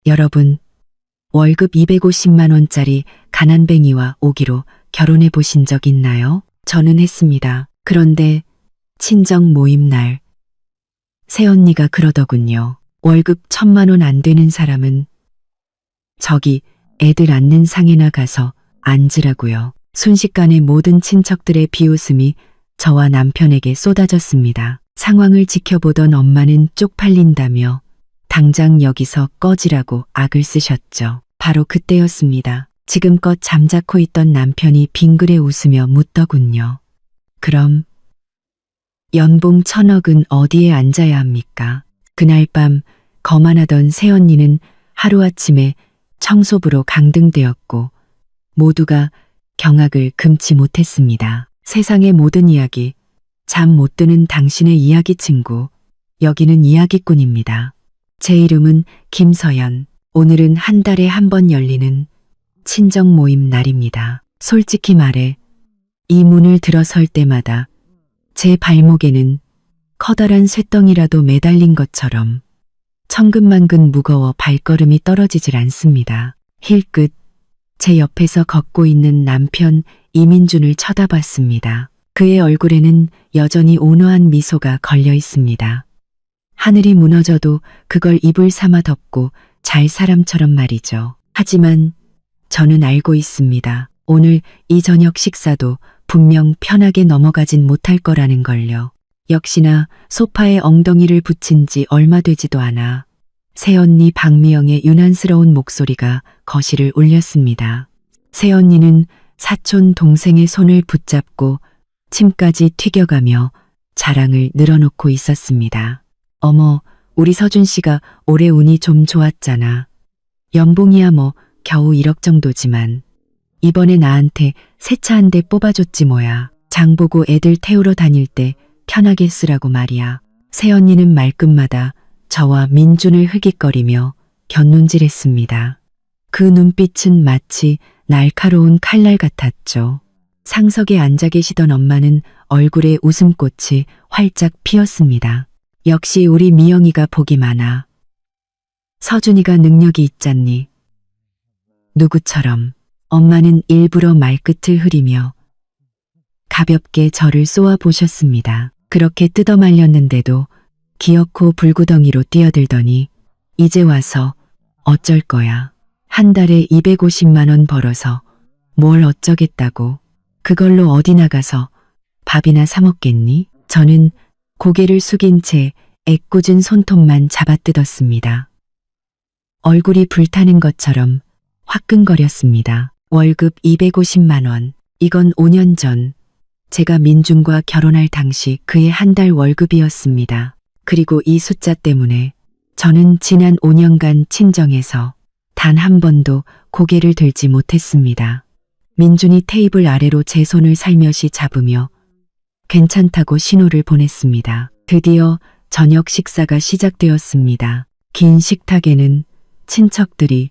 여러분, 월급 250만 원짜리 가난뱅이와 오기로 결혼해 보신 적 있나요? 저는 했습니다. 그런데 친정 모임 날 새언니가 그러더군요. 월급 1,000만 원 안 되는 사람은 저기 애들 앉는 상에나 가서 앉으라고요. 순식간에 모든 친척들의 비웃음이 저와 남편에게 쏟아졌습니다. 상황을 지켜보던 엄마는 쪽팔린다며 당장 여기서 꺼지라고 악을 쓰셨죠. 바로 그때였습니다. 지금껏 잠자코 있던 남편이 빙그레 웃으며 묻더군요. 그럼 연봉 1,000억은 어디에 앉아야 합니까? 그날 밤 거만하던 새언니는 하루아침에 청소부로 강등되었고 모두가 경악을 금치 못했습니다. 세상의 모든 이야기, 잠 못 드는 당신의 이야기 친구, 여기는 이야기꾼입니다. 제 이름은 김서연. 오늘은 한 달에 한 번 열리는 친정 모임 날입니다. 솔직히 말해 이 문을 들어설 때마다 제 발목에는 커다란 쇳덩이라도 매달린 것처럼 천근만근 무거워 발걸음이 떨어지질 않습니다. 힐끗 제 옆에서 걷고 있는 남편 이민준을 쳐다봤습니다. 그의 얼굴에는 여전히 온화한 미소가 걸려 있습니다. 하늘이 무너져도 그걸 이불 삼아 덮고 잘 사람처럼 말이죠. 하지만 저는 알고 있습니다. 오늘 이 저녁 식사도 분명 편하게 넘어가진 못할 거라는 걸요. 역시나 소파에 엉덩이를 붙인 지 얼마 되지도 않아 새언니 박미영의 유난스러운 목소리가 거실을 울렸습니다. 새언니는 사촌 동생의 손을 붙잡고 침까지 튀겨가며 자랑을 늘어놓고 있었습니다. 어머, 우리 서준 씨가 올해 운이 좀 좋았잖아. 연봉이야 뭐 겨우 1억 정도지만 이번에 나한테 새 차 한 대 뽑아줬지 뭐야. 장 보고 애들 태우러 다닐 때 편하게 쓰라고 말이야. 새언니는 말끝마다 저와 민준을 흐깃거리며 곁눈질했습니다. 그 눈빛은 마치 날카로운 칼날 같았죠. 상석에 앉아 계시던 엄마는 얼굴에 웃음꽃이 활짝 피었습니다. 역시 우리 미영이가 복이 많아. 서준이가 능력이 있잖니. 누구처럼. 엄마는 일부러 말끝을 흐리며 가볍게 저를 쏘아 보셨습니다. 그렇게 뜯어말렸는데도 기어코 불구덩이로 뛰어들더니 이제 와서 어쩔 거야. 한 달에 250만 원 벌어서 뭘 어쩌겠다고. 그걸로 어디 나가서 밥이나 사 먹겠니? 저는 고개를 숙인 채 애꿎은 손톱만 잡아뜯었습니다. 얼굴이 불타는 것처럼 화끈거렸습니다. 월급 250만 원. 이건 5년 전 제가 민준과 결혼할 당시 그의 한 달 월급이었습니다. 그리고 이 숫자 때문에 저는 지난 5년간 친정에서 단 한 번도 고개를 들지 못했습니다. 민준이 테이블 아래로 제 손을 살며시 잡으며 괜찮다고 신호를 보냈습니다. 드디어 저녁 식사가 시작되었습니다. 긴 식탁에는 친척들이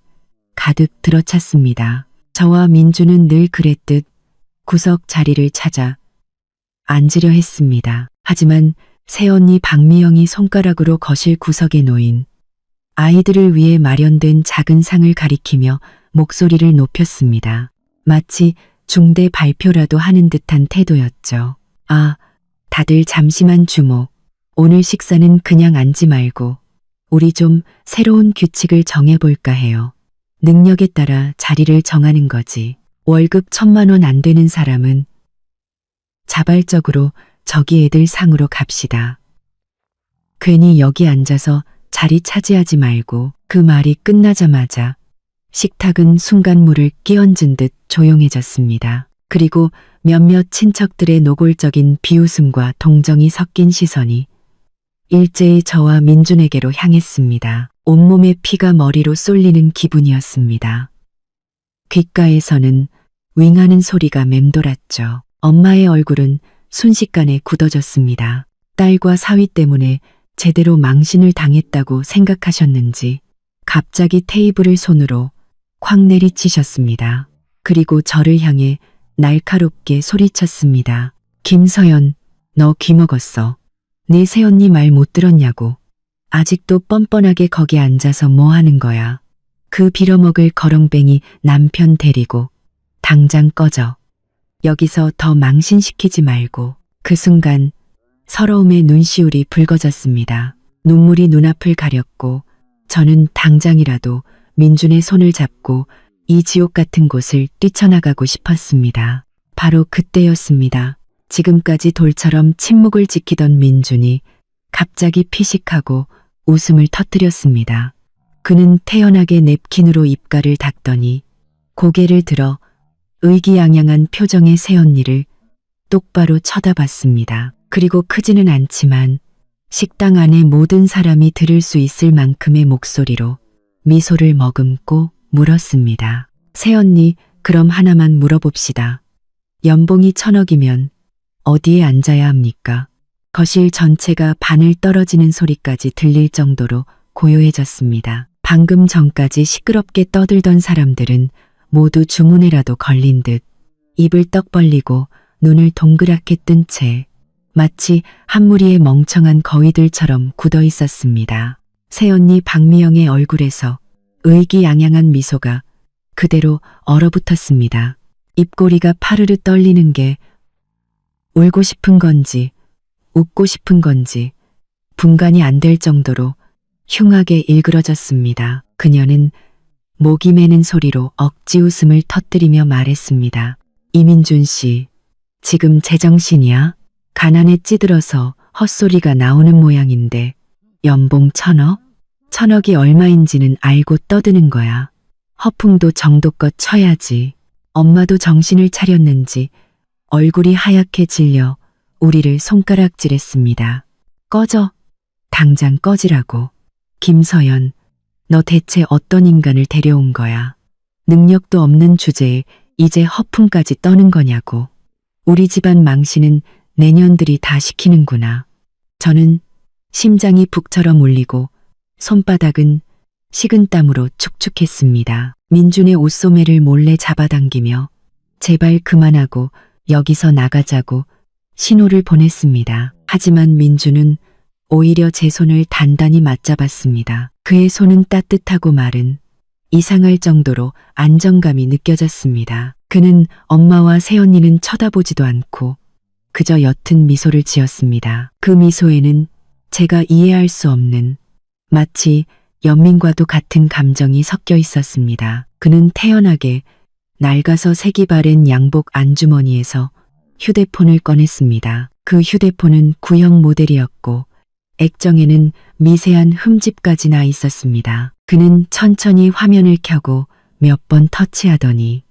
가득 들어찼습니다. 저와 민준은 늘 그랬듯 구석 자리를 찾아 앉으려 했습니다. 하지만 새언니 박미영이 손가락으로 거실 구석에 놓인 아이들을 위해 마련된 작은 상을 가리키며 목소리를 높였습니다. 마치 중대 발표라도 하는 듯한 태도였죠. 아, 다들 잠시만 주목. 오늘 식사는 그냥 앉지 말고 우리 좀 새로운 규칙을 정해볼까 해요. 능력에 따라 자리를 정하는 거지. 월급 1,000만 원 안 되는 사람은 자발적으로 저기 애들 상으로 갑시다. 괜히 여기 앉아서 자리 차지하지 말고. 그 말이 끝나자마자 식탁은 순간 물을 끼얹은 듯 조용해졌습니다. 그리고 몇몇 친척들의 노골적인 비웃음과 동정이 섞인 시선이 일제히 저와 민준에게로 향했습니다. 온몸의 피가 머리로 쏠리는 기분이었습니다. 귓가에서는 윙하는 소리가 맴돌았죠. 엄마의 얼굴은 순식간에 굳어졌습니다. 딸과 사위 때문에 제대로 망신을 당했다고 생각하셨는지 갑자기 테이블을 손으로 콱 내리치셨습니다. 그리고 저를 향해 날카롭게 소리쳤습니다. 김서연, 너 귀먹었어. 네 새언니 말 못 들었냐고. 아직도 뻔뻔하게 거기 앉아서 뭐 하는 거야. 그 빌어먹을 거렁뱅이 남편 데리고 당장 꺼져. 여기서 더 망신시키지 말고. 그 순간 서러움에 눈시울이 붉어졌습니다. 눈물이 눈앞을 가렸고 저는 당장이라도 민준의 손을 잡고 이 지옥 같은 곳을 뛰쳐나가고 싶었습니다. 바로 그때였습니다. 지금까지 돌처럼 침묵을 지키던 민준이 갑자기 피식하고 웃음을 터뜨렸습니다. 그는 태연하게 냅킨으로 입가를 닦더니 고개를 들어 의기양양한 표정의 새언니를 똑바로 쳐다봤습니다. 그리고 크지는 않지만 식당 안의 모든 사람이 들을 수 있을 만큼의 목소리로 미소를 머금고 물었습니다. 새언니, 그럼 하나만 물어봅시다. 연봉이 1,000억이면 어디에 앉아야 합니까? 거실 전체가 바늘 떨어지는 소리까지 들릴 정도로 고요해졌습니다. 방금 전까지 시끄럽게 떠들던 사람들은 모두 주문에라도 걸린 듯 입을 떡 벌리고 눈을 동그랗게 뜬 채 마치 한 무리의 멍청한 거위들처럼 굳어 있었습니다. 새언니 박미영의 얼굴에서 의기양양한 미소가 그대로 얼어붙었습니다. 입꼬리가 파르르 떨리는 게 울고 싶은 건지 웃고 싶은 건지 분간이 안 될 정도로 흉하게 일그러졌습니다. 그녀는 목이 메는 소리로 억지 웃음을 터뜨리며 말했습니다. 이민준 씨, 지금 제정신이야? 가난에 찌들어서 헛소리가 나오는 모양인데 연봉 1,000억? 1,000억이 얼마인지는 알고 떠드는 거야. 허풍도 정도껏 쳐야지. 엄마도 정신을 차렸는지 얼굴이 하얗게 질려 우리를 손가락질했습니다. 꺼져. 당장 꺼지라고. 김서연, 너 대체 어떤 인간을 데려온 거야? 능력도 없는 주제에 이제 허풍까지 떠는 거냐고. 우리 집안 망신은 내년들이 다 시키는구나. 저는 심장이 북처럼 울리고 손바닥은 식은땀으로 축축했습니다. 민준의 옷소매를 몰래 잡아당기며 제발 그만하고 여기서 나가자고 신호를 보냈습니다. 하지만 민준은 오히려 제 손을 단단히 맞잡았습니다. 그의 손은 따뜻하고 마른 이상할 정도로 안정감이 느껴졌습니다. 그는 엄마와 새언니는 쳐다보지도 않고 그저 옅은 미소를 지었습니다. 그 미소에는 제가 이해할 수 없는 마치 연민과도 같은 감정이 섞여 있었습니다. 그는 태연하게 낡아서 색이 바랜 양복 안주머니에서 휴대폰을 꺼냈습니다. 그 휴대폰은 구형 모델이었고 액정에는 미세한 흠집까지 나 있었습니다. 그는 천천히 화면을 켜고 몇 번 터치하더니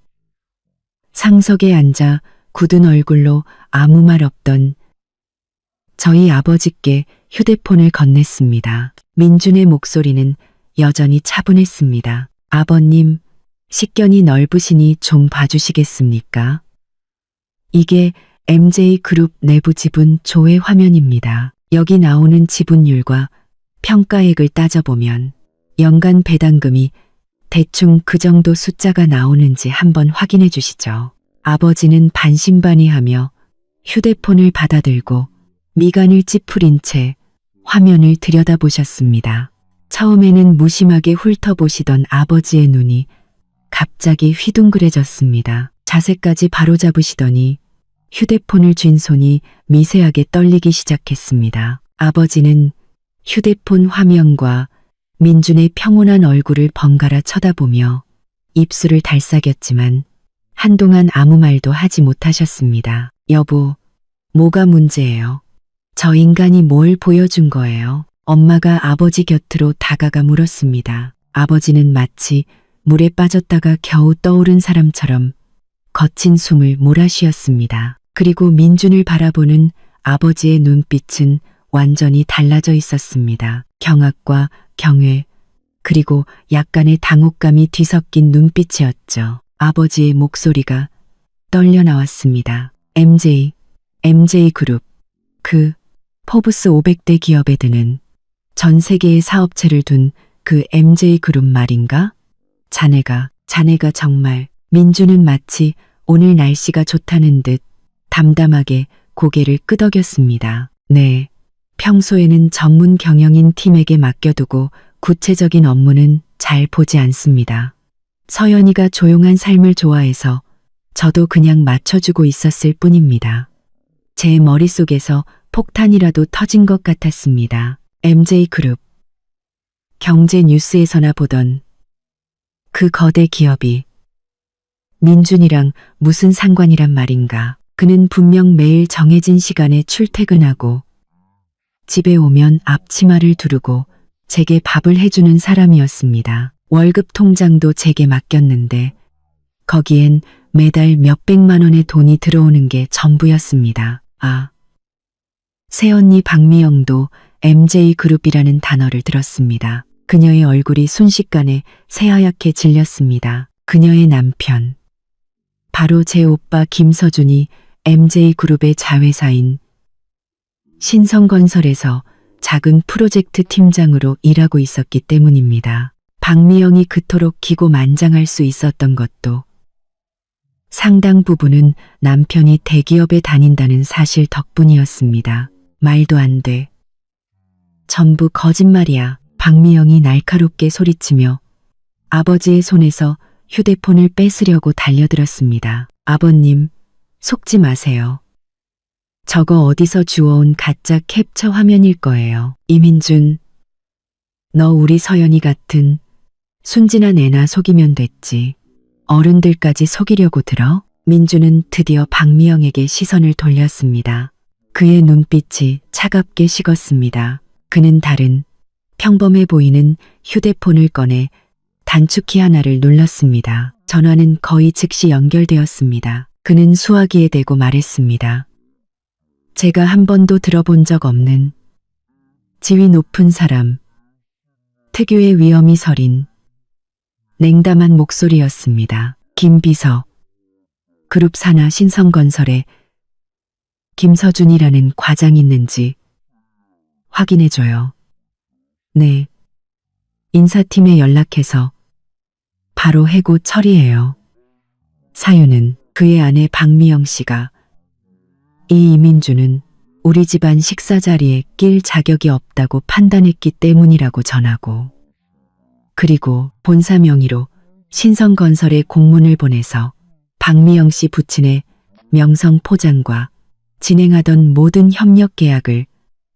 상석에 앉아 굳은 얼굴로 아무 말 없던 저희 아버지께 휴대폰을 건넸습니다. 민준의 목소리는 여전히 차분했습니다. 아버님, 식견이 넓으시니 좀 봐주시겠습니까? 이게 MJ그룹 내부 지분 조회 화면입니다. 여기 나오는 지분율과 평가액을 따져보면 연간 배당금이 대충 그 정도 숫자가 나오는지 한번 확인해 주시죠. 아버지는 반신반의하며 휴대폰을 받아들고 미간을 찌푸린 채 화면을 들여다보셨습니다. 처음에는 무심하게 훑어보시던 아버지의 눈이 갑자기 휘둥그레졌습니다. 자세까지 바로잡으시더니 휴대폰을 쥔 손이 미세하게 떨리기 시작했습니다. 아버지는 휴대폰 화면과 민준의 평온한 얼굴을 번갈아 쳐다보며 입술을 달싹였지만 한동안 아무 말도 하지 못하셨습니다. 여보, 뭐가 문제예요? 저 인간이 뭘 보여준 거예요? 엄마가 아버지 곁으로 다가가 물었습니다. 아버지는 마치 물에 빠졌다가 겨우 떠오른 사람처럼 거친 숨을 몰아쉬었습니다. 그리고 민준을 바라보는 아버지의 눈빛은 완전히 달라져 있었습니다. 경악과 경외, 그리고 약간의 당혹감이 뒤섞인 눈빛이었죠. 아버지의 목소리가 떨려 나왔습니다. MJ그룹, 그 포브스 500대 기업에 드는 전 세계의 사업체를 둔 그 MJ그룹 말인가? 자네가 정말. 민준은 마치 오늘 날씨가 좋다는 듯 담담하게 고개를 끄덕였습니다. 네, 평소에는 전문 경영인 팀에게 맡겨두고 구체적인 업무는 잘 보지 않습니다. 서연이가 조용한 삶을 좋아해서 저도 그냥 맞춰주고 있었을 뿐입니다. 제 머릿속에서 폭탄이라도 터진 것 같았습니다. MJ그룹. 경제 뉴스에서나 보던 그 거대 기업이 민준이랑 무슨 상관이란 말인가. 그는 분명 매일 정해진 시간에 출퇴근하고 집에 오면 앞치마를 두르고 제게 밥을 해주는 사람이었습니다. 월급 통장도 제게 맡겼는데 거기엔 매달 몇백만 원의 돈이 들어오는 게 전부였습니다. 아, 새언니 박미영도 MJ그룹이라는 단어를 들었습니다. 그녀의 얼굴이 순식간에 새하얗게 질렸습니다. 그녀의 남편. 바로 제 오빠 김서준이 MJ그룹의 자회사인 신성건설에서 작은 프로젝트 팀장으로 일하고 있었기 때문입니다. 박미영이 그토록 기고만장할 수 있었던 것도 상당 부분은 남편이 대기업에 다닌다는 사실 덕분이었습니다. 말도 안 돼. 전부 거짓말이야. 박미영이 날카롭게 소리치며 아버지의 손에서 휴대폰을 뺏으려고 달려들었습니다. 아버님, 속지 마세요. 저거 어디서 주워온 가짜 캡처 화면일 거예요. 이민준, 너 우리 서연이 같은 순진한 애나 속이면 됐지. 어른들까지 속이려고 들어? 민준은 드디어 박미영에게 시선을 돌렸습니다. 그의 눈빛이 차갑게 식었습니다. 그는 다른 평범해 보이는 휴대폰을 꺼내 단축키 하나를 눌렀습니다. 전화는 거의 즉시 연결되었습니다. 그는 수화기에 대고 말했습니다. 제가 한 번도 들어본 적 없는 지위 높은 사람, 특유의 위엄이 서린 냉담한 목소리였습니다. 김비서, 그룹 산하 신성건설에 김서준이라는 과장이 있는지 확인해줘요. 네. 인사팀에 연락해서 바로 해고 처리해요. 사유는 그의 아내 박미영 씨가 이 이민주는 우리 집안 식사 자리에 낄 자격이 없다고 판단했기 때문이라고 전하고, 그리고 본사 명의로 신성건설에 공문을 보내서 박미영 씨 부친의 명성 포장과 진행하던 모든 협력 계약을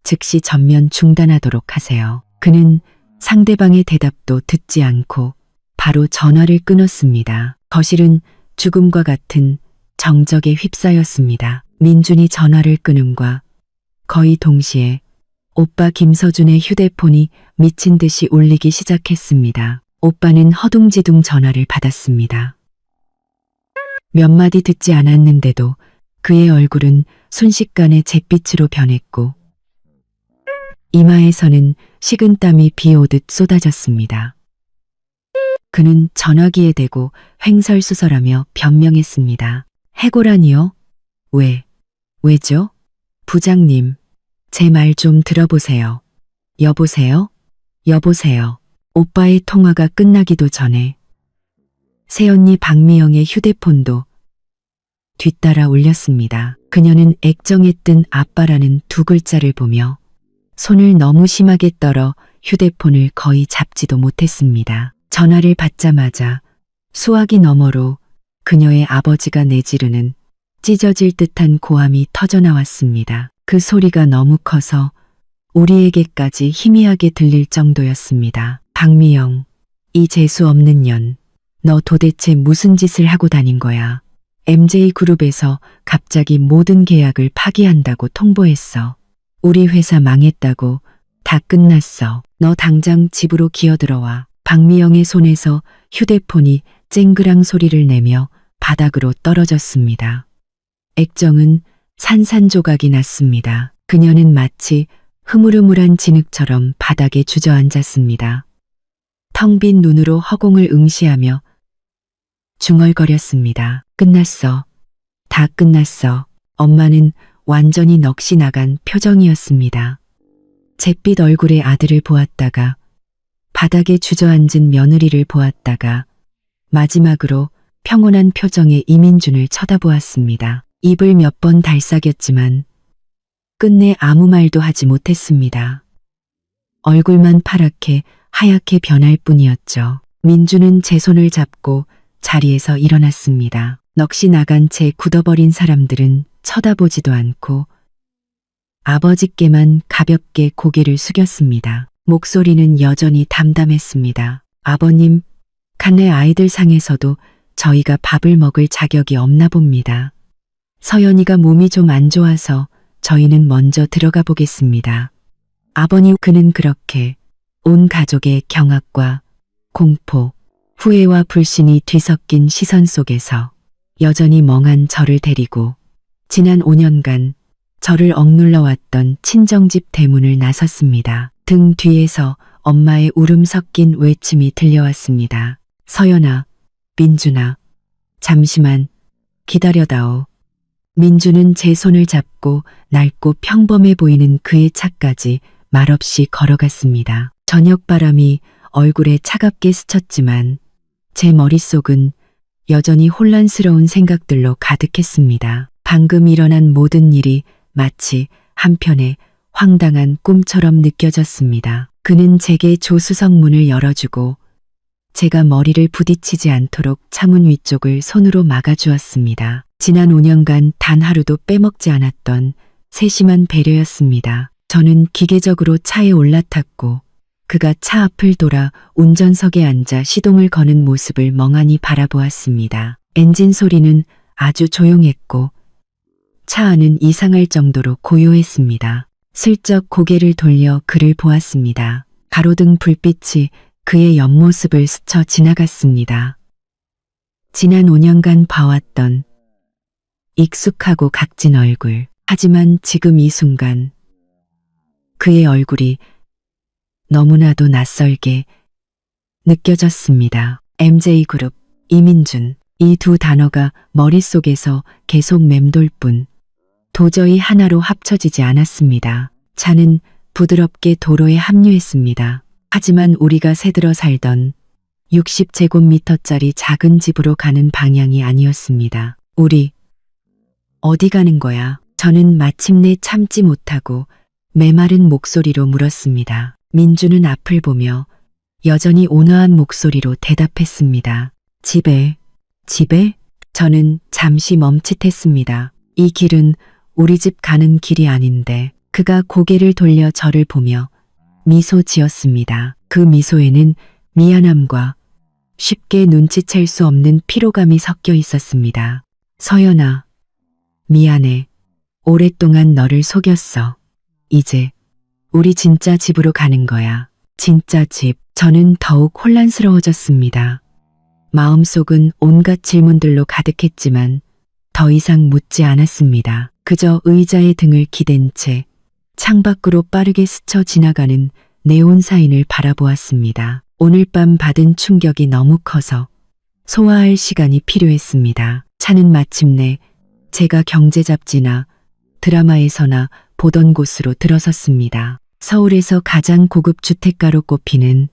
즉시 전면 중단하도록 하세요. 그는 상대방의 대답도 듣지 않고 바로 전화를 끊었습니다. 거실은 죽음과 같은 정적에 휩싸였습니다. 민준이 전화를 끊음과 거의 동시에 오빠 김서준의 휴대폰이 미친 듯이 울리기 시작했습니다. 오빠는 허둥지둥 전화를 받았습니다. 몇 마디 듣지 않았는데도 그의 얼굴은 순식간에 잿빛으로 변했고 이마에서는 식은땀이 비오듯 쏟아졌습니다. 그는 전화기에 대고 횡설수설하며 변명했습니다. 해고라니요? 왜죠? 부장님, 제 말 좀 들어보세요. 여보세요? 여보세요. 오빠의 통화가 끝나기도 전에 새언니 박미영의 휴대폰도 뒤따라 울렸습니다. 그녀는 액정에 뜬 아빠라는 두 글자를 보며 손을 너무 심하게 떨어 휴대폰을 거의 잡지도 못했습니다. 전화를 받자마자 수화기 너머로 그녀의 아버지가 내지르는 찢어질 듯한 고함이 터져나왔습니다. 그 소리가 너무 커서 우리에게까지 희미하게 들릴 정도였습니다. 박미영, 이 재수 없는 년, 너 도대체 무슨 짓을 하고 다닌 거야? MJ그룹에서 갑자기 모든 계약을 파기한다고 통보했어. 우리 회사 망했다고, 다 끝났어. 너 당장 집으로 기어들어와. 박미영의 손에서 휴대폰이 쨍그랑 소리를 내며 바닥으로 떨어졌습니다. 액정은 산산조각이 났습니다. 그녀는 마치 흐물흐물한 진흙처럼 바닥에 주저앉았습니다. 텅 빈 눈으로 허공을 응시하며 중얼거렸습니다. 끝났어. 다 끝났어. 엄마는 완전히 넋이 나간 표정이었습니다. 잿빛 얼굴의 아들을 보았다가 바닥에 주저앉은 며느리를 보았다가 마지막으로 평온한 표정의 이민준을 쳐다보았습니다. 입을 몇 번 달싹였지만 끝내 아무 말도 하지 못했습니다. 얼굴만 파랗게 하얗게 변할 뿐이었죠. 민주는 제 손을 잡고 자리에서 일어났습니다. 넋이 나간 채 굳어버린 사람들은 쳐다보지도 않고 아버지께만 가볍게 고개를 숙였습니다. 목소리는 여전히 담담했습니다. 아버님, 간내 아이들 상에서도 저희가 밥을 먹을 자격이 없나 봅니다. 서연이가 몸이 좀 안 좋아서 저희는 먼저 들어가 보겠습니다. 아버님, 그는 그렇게 온 가족의 경악과 공포, 후회와 불신이 뒤섞인 시선 속에서 여전히 멍한 저를 데리고 지난 5년간 저를 억눌러 왔던 친정집 대문을 나섰습니다. 등 뒤에서 엄마의 울음 섞인 외침이 들려왔습니다. 서연아, 민준아, 잠시만 기다려다오. 민주는 제 손을 잡고 낡고 평범해 보이는 그의 차까지 말없이 걸어갔습니다. 저녁바람이 얼굴에 차갑게 스쳤지만 제 머릿속은 여전히 혼란스러운 생각들로 가득했습니다. 방금 일어난 모든 일이 마치 한편의 황당한 꿈처럼 느껴졌습니다. 그는 제게 조수석 문을 열어주고 제가 머리를 부딪히지 않도록 차문 위쪽을 손으로 막아주었습니다. 지난 5년간 단 하루도 빼먹지 않았던 세심한 배려였습니다. 저는 기계적으로 차에 올라탔고 그가 차 앞을 돌아 운전석에 앉아 시동을 거는 모습을 멍하니 바라보았습니다. 엔진 소리는 아주 조용했고 차 안은 이상할 정도로 고요했습니다. 슬쩍 고개를 돌려 그를 보았습니다. 가로등 불빛이 그의 옆모습을 스쳐 지나갔습니다. 지난 5년간 봐왔던 익숙하고 각진 얼굴. 하지만 지금 이 순간 그의 얼굴이 너무나도 낯설게 느껴졌습니다. MJ그룹, 이민준. 이 두 단어가 머릿속에서 계속 맴돌 뿐 도저히 하나로 합쳐지지 않았습니다. 차는 부드럽게 도로에 합류했습니다. 하지만 우리가 새들어 살던 60제곱미터짜리 작은 집으로 가는 방향이 아니었습니다. 우리 어디 가는 거야? 저는 마침내 참지 못하고 메마른 목소리로 물었습니다. 민주는 앞을 보며 여전히 온화한 목소리로 대답했습니다. 집에? 저는 잠시 멈칫했습니다. 이 길은 우리 집 가는 길이 아닌데. 그가 고개를 돌려 저를 보며 미소 지었습니다. 그 미소에는 미안함과 쉽게 눈치챌 수 없는 피로감이 섞여 있었습니다. 서연아, 미안해. 오랫동안 너를 속였어. 이제 우리 진짜 집으로 가는 거야. 진짜 집. 저는 더욱 혼란스러워졌습니다. 마음속은 온갖 질문들로 가득했지만 더 이상 묻지 않았습니다. 그저 의자에 등을 기댄 채 창밖으로 빠르게 스쳐 지나가는 네온사인을 바라보았습니다. 오늘 밤 받은 충격이 너무 커서 소화할 시간이 필요했습니다. 차는 마침내 제가 경제 잡지나 드라마에서나 보던 곳으로 들어섰습니다. 서울에서 가장 고급 주택가로 꼽히는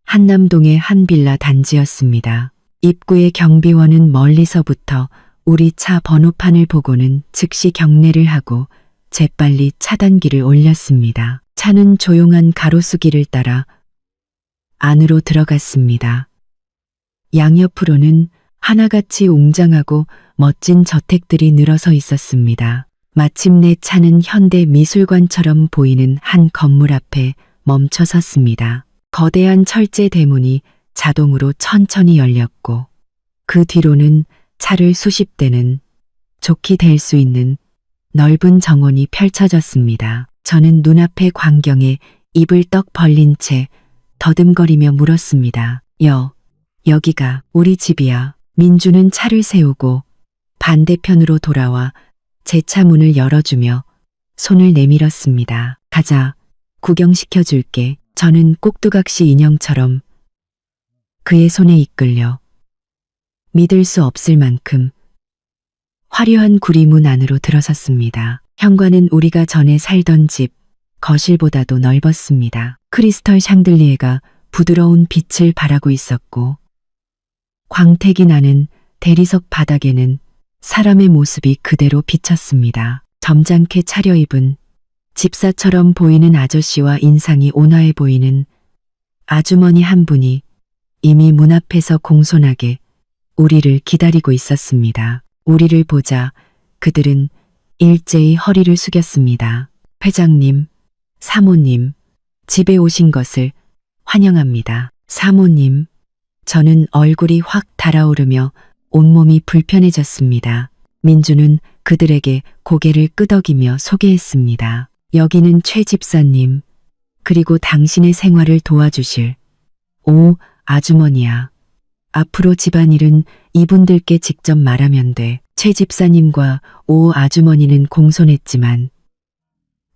한남동의 한 빌라 단지였습니다. 입구의 경비원은 멀리서부터 우리 차 번호판을 보고는 즉시 경례를 하고 재빨리 차단기를 올렸습니다. 차는 조용한 가로수길을 따라 안으로 들어갔습니다. 양옆으로는 하나같이 웅장하고 멋진 저택들이 늘어서 있었습니다. 마침내 차는 현대 미술관처럼 보이는 한 건물 앞에 멈춰 섰습니다. 거대한 철제 대문이 자동으로 천천히 열렸고 그 뒤로는 차를 수십 대는 좋게 댈 수 있는 넓은 정원이 펼쳐졌습니다. 저는 눈앞의 광경에 입을 떡 벌린 채 더듬거리며 물었습니다. 여기가 우리 집이야. 민주는 차를 세우고 반대편으로 돌아와 제 차 문을 열어주며 손을 내밀었습니다. 가자. 구경시켜줄게. 저는 꼭두각시 인형처럼 그의 손에 이끌려 믿을 수 없을 만큼 화려한 구리문 안으로 들어섰습니다. 현관은 우리가 전에 살던 집 거실보다도 넓었습니다. 크리스털 샹들리에가 부드러운 빛을 발하고 있었고 광택이 나는 대리석 바닥에는 사람의 모습이 그대로 비쳤습니다. 점잖게 차려입은 집사처럼 보이는 아저씨와 인상이 온화해 보이는 아주머니 한 분이 이미 문 앞에서 공손하게 우리를 기다리고 있었습니다. 우리를 보자 그들은 일제히 허리를 숙였습니다. 회장님, 사모님, 집에 오신 것을 환영합니다. 사모님, 저는 얼굴이 확 달아오르며 온몸이 불편해졌습니다. 민주는 그들에게 고개를 끄덕이며 소개했습니다. 여기는 최 집사님, 그리고 당신의 생활을 도와주실 오 아주머니야. 앞으로 집안일은 이분들께 직접 말하면 돼. 최 집사님과 오 아주머니는 공손했지만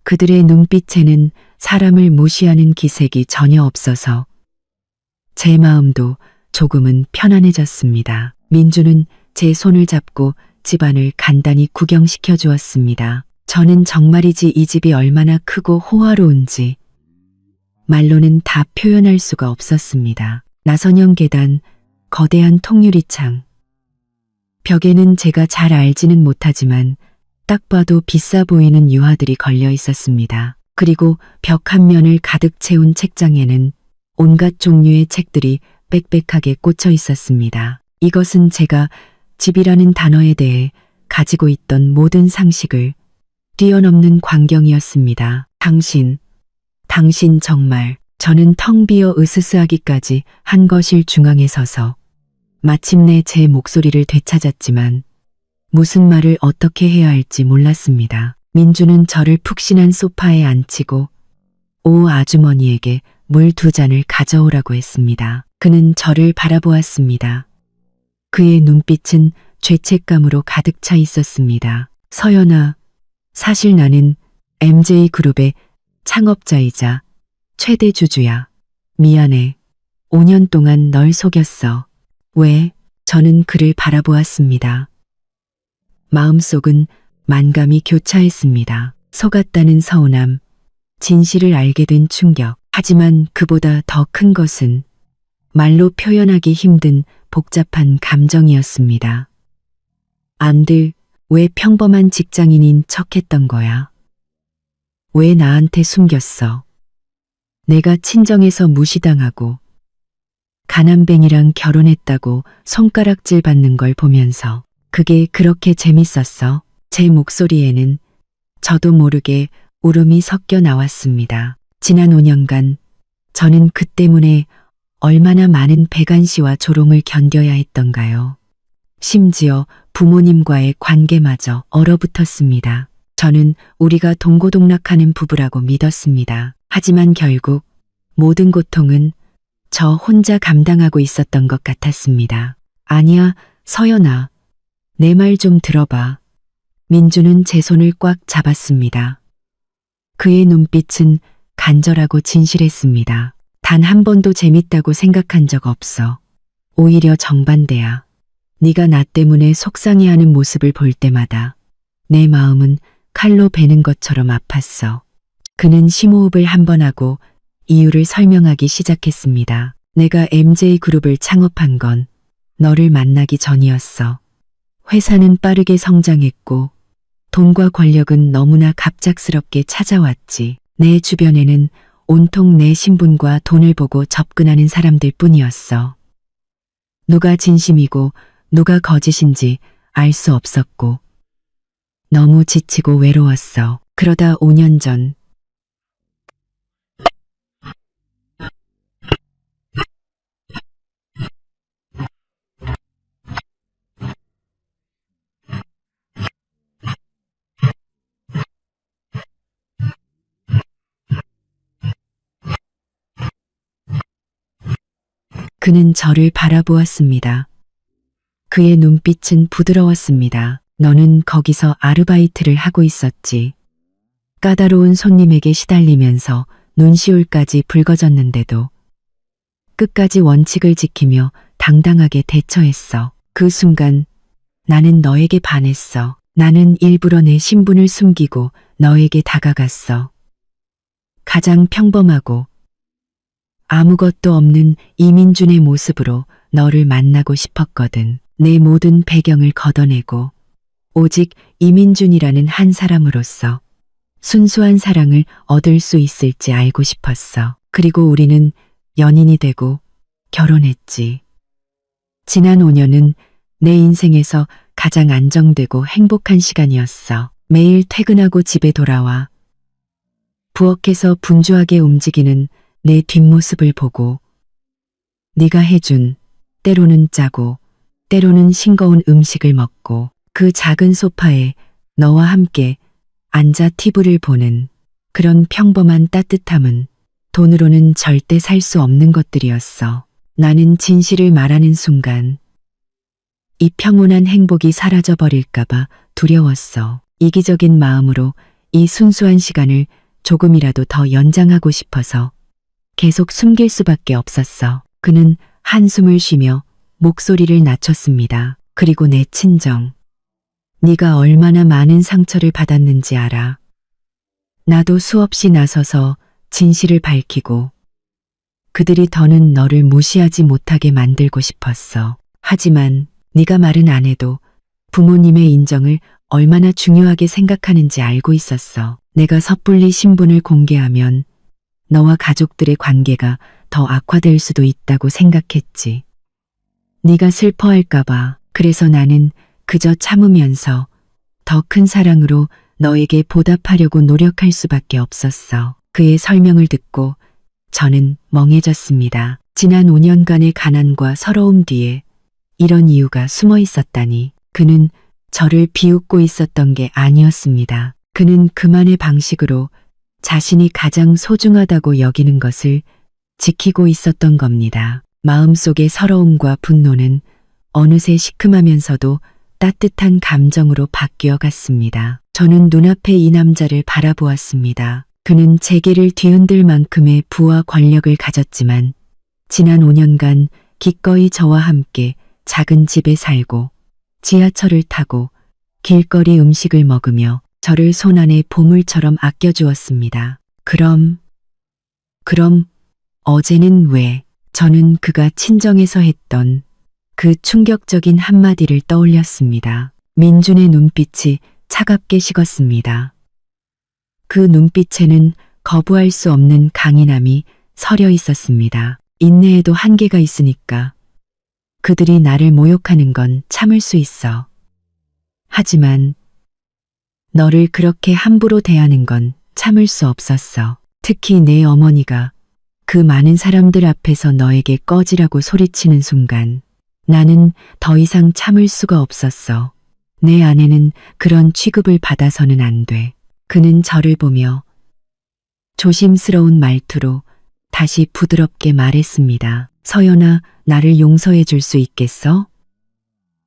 그들의 눈빛에는 사람을 무시하는 기색이 전혀 없어서 제 마음도 조금은 편안해졌습니다. 민주는 제 손을 잡고 집안을 간단히 구경시켜 주었습니다. 저는 정말이지 이 집이 얼마나 크고 호화로운지 말로는 다 표현할 수가 없었습니다. 나선형 계단, 거대한 통유리창. 벽에는 제가 잘 알지는 못하지만 딱 봐도 비싸 보이는 유화들이 걸려 있었습니다. 그리고 벽 한 면을 가득 채운 책장에는 온갖 종류의 책들이 빽빽하게 꽂혀 있었습니다. 이것은 제가 집이라는 단어에 대해 가지고 있던 모든 상식을 뛰어넘는 광경이었습니다. 당신 정말. 저는 텅 비어 으스스하기까지 한 거실 중앙에 서서 마침내 제 목소리를 되찾았지만 무슨 말을 어떻게 해야 할지 몰랐습니다. 민주는 저를 푹신한 소파에 앉히고 오 아주머니에게 물 2잔을 가져오라고 했습니다. 그는 저를 바라보았습니다. 그의 눈빛은 죄책감으로 가득 차 있었습니다. 서연아, 사실 나는 MJ그룹의 창업자이자 최대 주주야. 미안해. 5년 동안 널 속였어. 왜? 저는 그를 바라보았습니다. 마음속은 만감이 교차했습니다. 속았다는 서운함, 진실을 알게 된 충격. 하지만 그보다 더 큰 것은 말로 표현하기 힘든 복잡한 감정이었습니다. 안들, 왜 평범한 직장인인 척했던 거야? 왜 나한테 숨겼어? 내가 친정에서 무시당하고 가난뱅이랑 결혼했다고 손가락질 받는 걸 보면서 그게 그렇게 재밌었어? 제 목소리에는 저도 모르게 울음이 섞여 나왔습니다. 지난 5년간 저는 그 때문에 얼마나 많은 배관시와 조롱을 견뎌야 했던가요. 심지어 부모님과의 관계마저 얼어붙었습니다. 저는 우리가 동고동락하는 부부라고 믿었습니다. 하지만 결국 모든 고통은 저 혼자 감당하고 있었던 것 같았습니다. 아니야, 서연아. 내 말 좀 들어봐. 민주는 제 손을 꽉 잡았습니다. 그의 눈빛은 간절하고 진실했습니다. 단 한 번도 재밌다고 생각한 적 없어. 오히려 정반대야. 네가 나 때문에 속상해하는 모습을 볼 때마다 내 마음은 칼로 베는 것처럼 아팠어. 그는 심호흡을 한 번 하고 이유를 설명하기 시작했습니다. 내가 MJ그룹을 창업한 건 너를 만나기 전이었어. 회사는 빠르게 성장했고 돈과 권력은 너무나 갑작스럽게 찾아왔지. 내 주변에는 온통 내 신분과 돈을 보고 접근하는 사람들 뿐이었어. 누가 진심이고 누가 거짓인지 알 수 없었고 너무 지치고 외로웠어. 그러다 5년 전 그는 저를 바라보았습니다. 그의 눈빛은 부드러웠습니다. 너는 거기서 아르바이트를 하고 있었지. 까다로운 손님에게 시달리면서 눈시울까지 붉어졌는데도 끝까지 원칙을 지키며 당당하게 대처했어. 그 순간 나는 너에게 반했어. 나는 일부러 내 신분을 숨기고 너에게 다가갔어. 가장 평범하고 아무것도 없는 이민준의 모습으로 너를 만나고 싶었거든. 내 모든 배경을 걷어내고 오직 이민준이라는 한 사람으로서 순수한 사랑을 얻을 수 있을지 알고 싶었어. 그리고 우리는 연인이 되고 결혼했지. 지난 5년은 내 인생에서 가장 안정되고 행복한 시간이었어. 매일 퇴근하고 집에 돌아와 부엌에서 분주하게 움직이는 내 뒷모습을 보고 네가 해준 때로는 짜고 때로는 싱거운 음식을 먹고 그 작은 소파에 너와 함께 앉아 TV를 보는 그런 평범한 따뜻함은 돈으로는 절대 살 수 없는 것들이었어. 나는 진실을 말하는 순간 이 평온한 행복이 사라져 버릴까봐 두려웠어. 이기적인 마음으로 이 순수한 시간을 조금이라도 더 연장하고 싶어서 계속 숨길 수밖에 없었어. 그는 한숨을 쉬며 목소리를 낮췄습니다. 그리고 내 친정. 네가 얼마나 많은 상처를 받았는지 알아. 나도 수없이 나서서 진실을 밝히고 그들이 더는 너를 무시하지 못하게 만들고 싶었어. 하지만 네가 말은 안 해도 부모님의 인정을 얼마나 중요하게 생각하는지 알고 있었어. 내가 섣불리 신분을 공개하면 너와 가족들의 관계가 더 악화될 수도 있다고 생각했지. 네가 슬퍼할까봐. 그래서 나는 그저 참으면서 더 큰 사랑으로 너에게 보답하려고 노력할 수밖에 없었어. 그의 설명을 듣고 저는 멍해졌습니다. 지난 5년간의 가난과 서러움 뒤에 이런 이유가 숨어 있었다니. 그는 저를 비웃고 있었던 게 아니었습니다. 그는 그만의 방식으로 자신이 가장 소중하다고 여기는 것을 지키고 있었던 겁니다. 마음속의 서러움과 분노는 어느새 시큼하면서도 따뜻한 감정으로 바뀌어 갔습니다. 저는 눈앞에 이 남자를 바라보았습니다. 그는 재계를 뒤흔들 만큼의 부와 권력을 가졌지만 지난 5년간 기꺼이 저와 함께 작은 집에 살고 지하철을 타고 길거리 음식을 먹으며 저를 손안의 보물처럼 아껴주었습니다. 그럼 어제는 왜? 저는 그가 친정에서 했던 그 충격적인 한마디를 떠올렸습니다. 민준의 눈빛이 차갑게 식었습니다. 그 눈빛에는 거부할 수 없는 강인함이 서려 있었습니다. 인내에도 한계가 있으니까. 그들이 나를 모욕하는 건 참을 수 있어. 하지만 너를 그렇게 함부로 대하는 건 참을 수 없었어. 특히 내 어머니가 그 많은 사람들 앞에서 너에게 꺼지라고 소리치는 순간 나는 더 이상 참을 수가 없었어. 내 아내는 그런 취급을 받아서는 안 돼. 그는 저를 보며 조심스러운 말투로 다시 부드럽게 말했습니다. 서연아, 나를 용서해 줄 수 있겠어?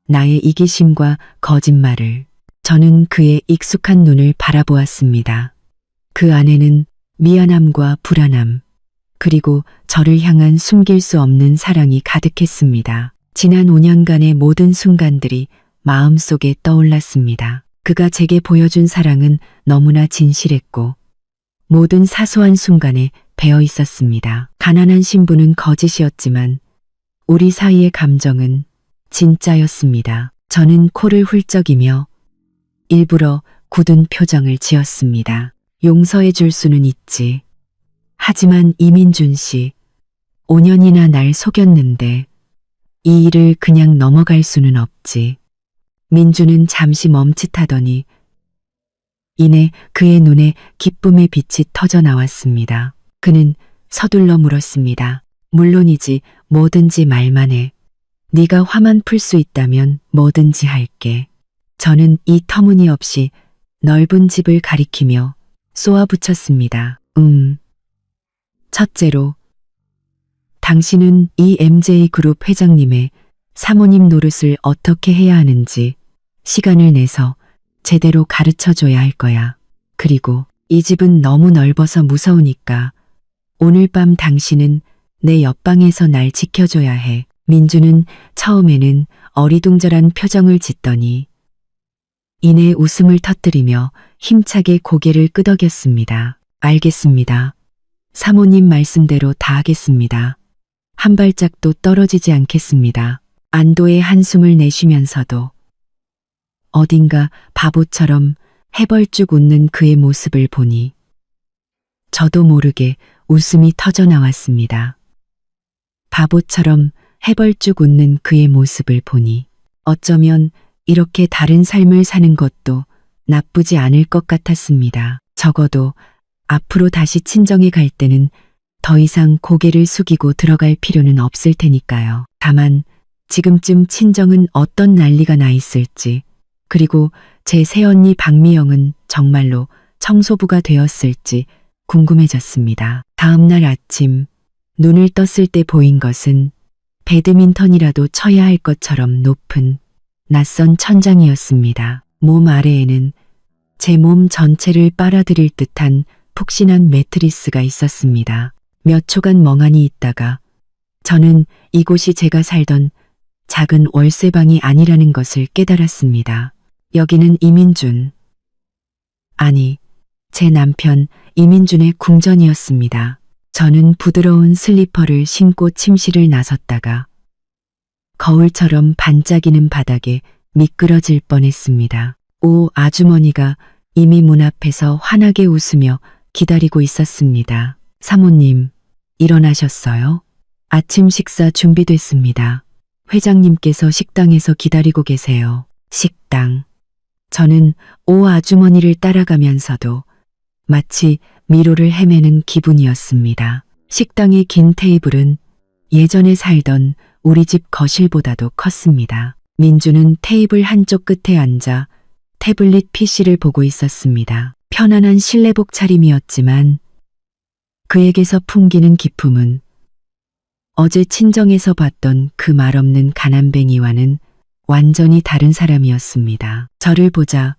나의 이기심과 거짓말을. 저는 그의 익숙한 눈을 바라보았습니다. 그 안에는 미안함과 불안함, 그리고 저를 향한 숨길 수 없는 사랑이 가득했습니다. 지난 5년간의 모든 순간들이 마음속에 떠올랐습니다. 그가 제게 보여준 사랑은 너무나 진실했고 모든 사소한 순간에 배어 있었습니다. 가난한 신부는 거짓이었지만 우리 사이의 감정은 진짜였습니다. 저는 코를 훌쩍이며 일부러 굳은 표정을 지었습니다. 용서해 줄 수는 있지. 하지만 이민준 씨, 5년이나 날 속였는데 이 일을 그냥 넘어갈 수는 없지. 민준은 잠시 멈칫하더니 이내 그의 눈에 기쁨의 빛이 터져 나왔습니다. 그는 서둘러 물었습니다. 물론이지, 뭐든지 말만 해. 네가 화만 풀 수 있다면 뭐든지 할게. 저는 이 터무니없이 넓은 집을 가리키며 쏘아붙였습니다. 첫째로, 당신은 이 MJ그룹 회장님의 사모님 노릇을 어떻게 해야 하는지 시간을 내서 제대로 가르쳐줘야 할 거야. 그리고 이 집은 너무 넓어서 무서우니까 오늘 밤 당신은 내 옆방에서 날 지켜줘야 해. 민주는 처음에는 어리둥절한 표정을 짓더니 이내 웃음을 터뜨리며 힘차게 고개를 끄덕였습니다. 알겠습니다. 사모님 말씀대로 다 하겠습니다. 한 발짝도 떨어지지 않겠습니다. 안도의 한숨을 내쉬면서도 어딘가 바보처럼 해벌쭉 웃는 그의 모습을 보니 저도 모르게 웃음이 터져 나왔습니다. 바보처럼 해벌쭉 웃는 그의 모습을 보니 어쩌면 이렇게 다른 삶을 사는 것도 나쁘지 않을 것 같았습니다. 적어도 앞으로 다시 친정에 갈 때는 더 이상 고개를 숙이고 들어갈 필요는 없을 테니까요. 다만 지금쯤 친정은 어떤 난리가 나 있을지, 그리고 제 새언니 박미영은 정말로 청소부가 되었을지 궁금해졌습니다. 다음 날 아침 눈을 떴을 때 보인 것은 배드민턴이라도 쳐야 할 것처럼 높은 낯선 천장이었습니다. 몸 아래에는 제 몸 전체를 빨아들일 듯한 푹신한 매트리스가 있었습니다. 몇 초간 멍하니 있다가 저는 이곳이 제가 살던 작은 월세방이 아니라는 것을 깨달았습니다. 여기는 이민준, 아니, 제 남편 이민준의 궁전이었습니다. 저는 부드러운 슬리퍼를 신고 침실을 나섰다가 거울처럼 반짝이는 바닥에 미끄러질 뻔했습니다. 오 아주머니가 이미 문 앞에서 환하게 웃으며 기다리고 있었습니다. 사모님, 일어나셨어요? 아침 식사 준비됐습니다. 회장님께서 식당에서 기다리고 계세요. 식당. 저는 오 아주머니를 따라가면서도 마치 미로를 헤매는 기분이었습니다. 식당의 긴 테이블은 예전에 살던 우리 집 거실보다도 컸습니다. 민주는 테이블 한쪽 끝에 앉아 태블릿 PC를 보고 있었습니다. 편안한 실내복 차림이었지만 그에게서 풍기는 기품은 어제 친정에서 봤던 그 말없는 가난뱅이와는 완전히 다른 사람이었습니다. 저를 보자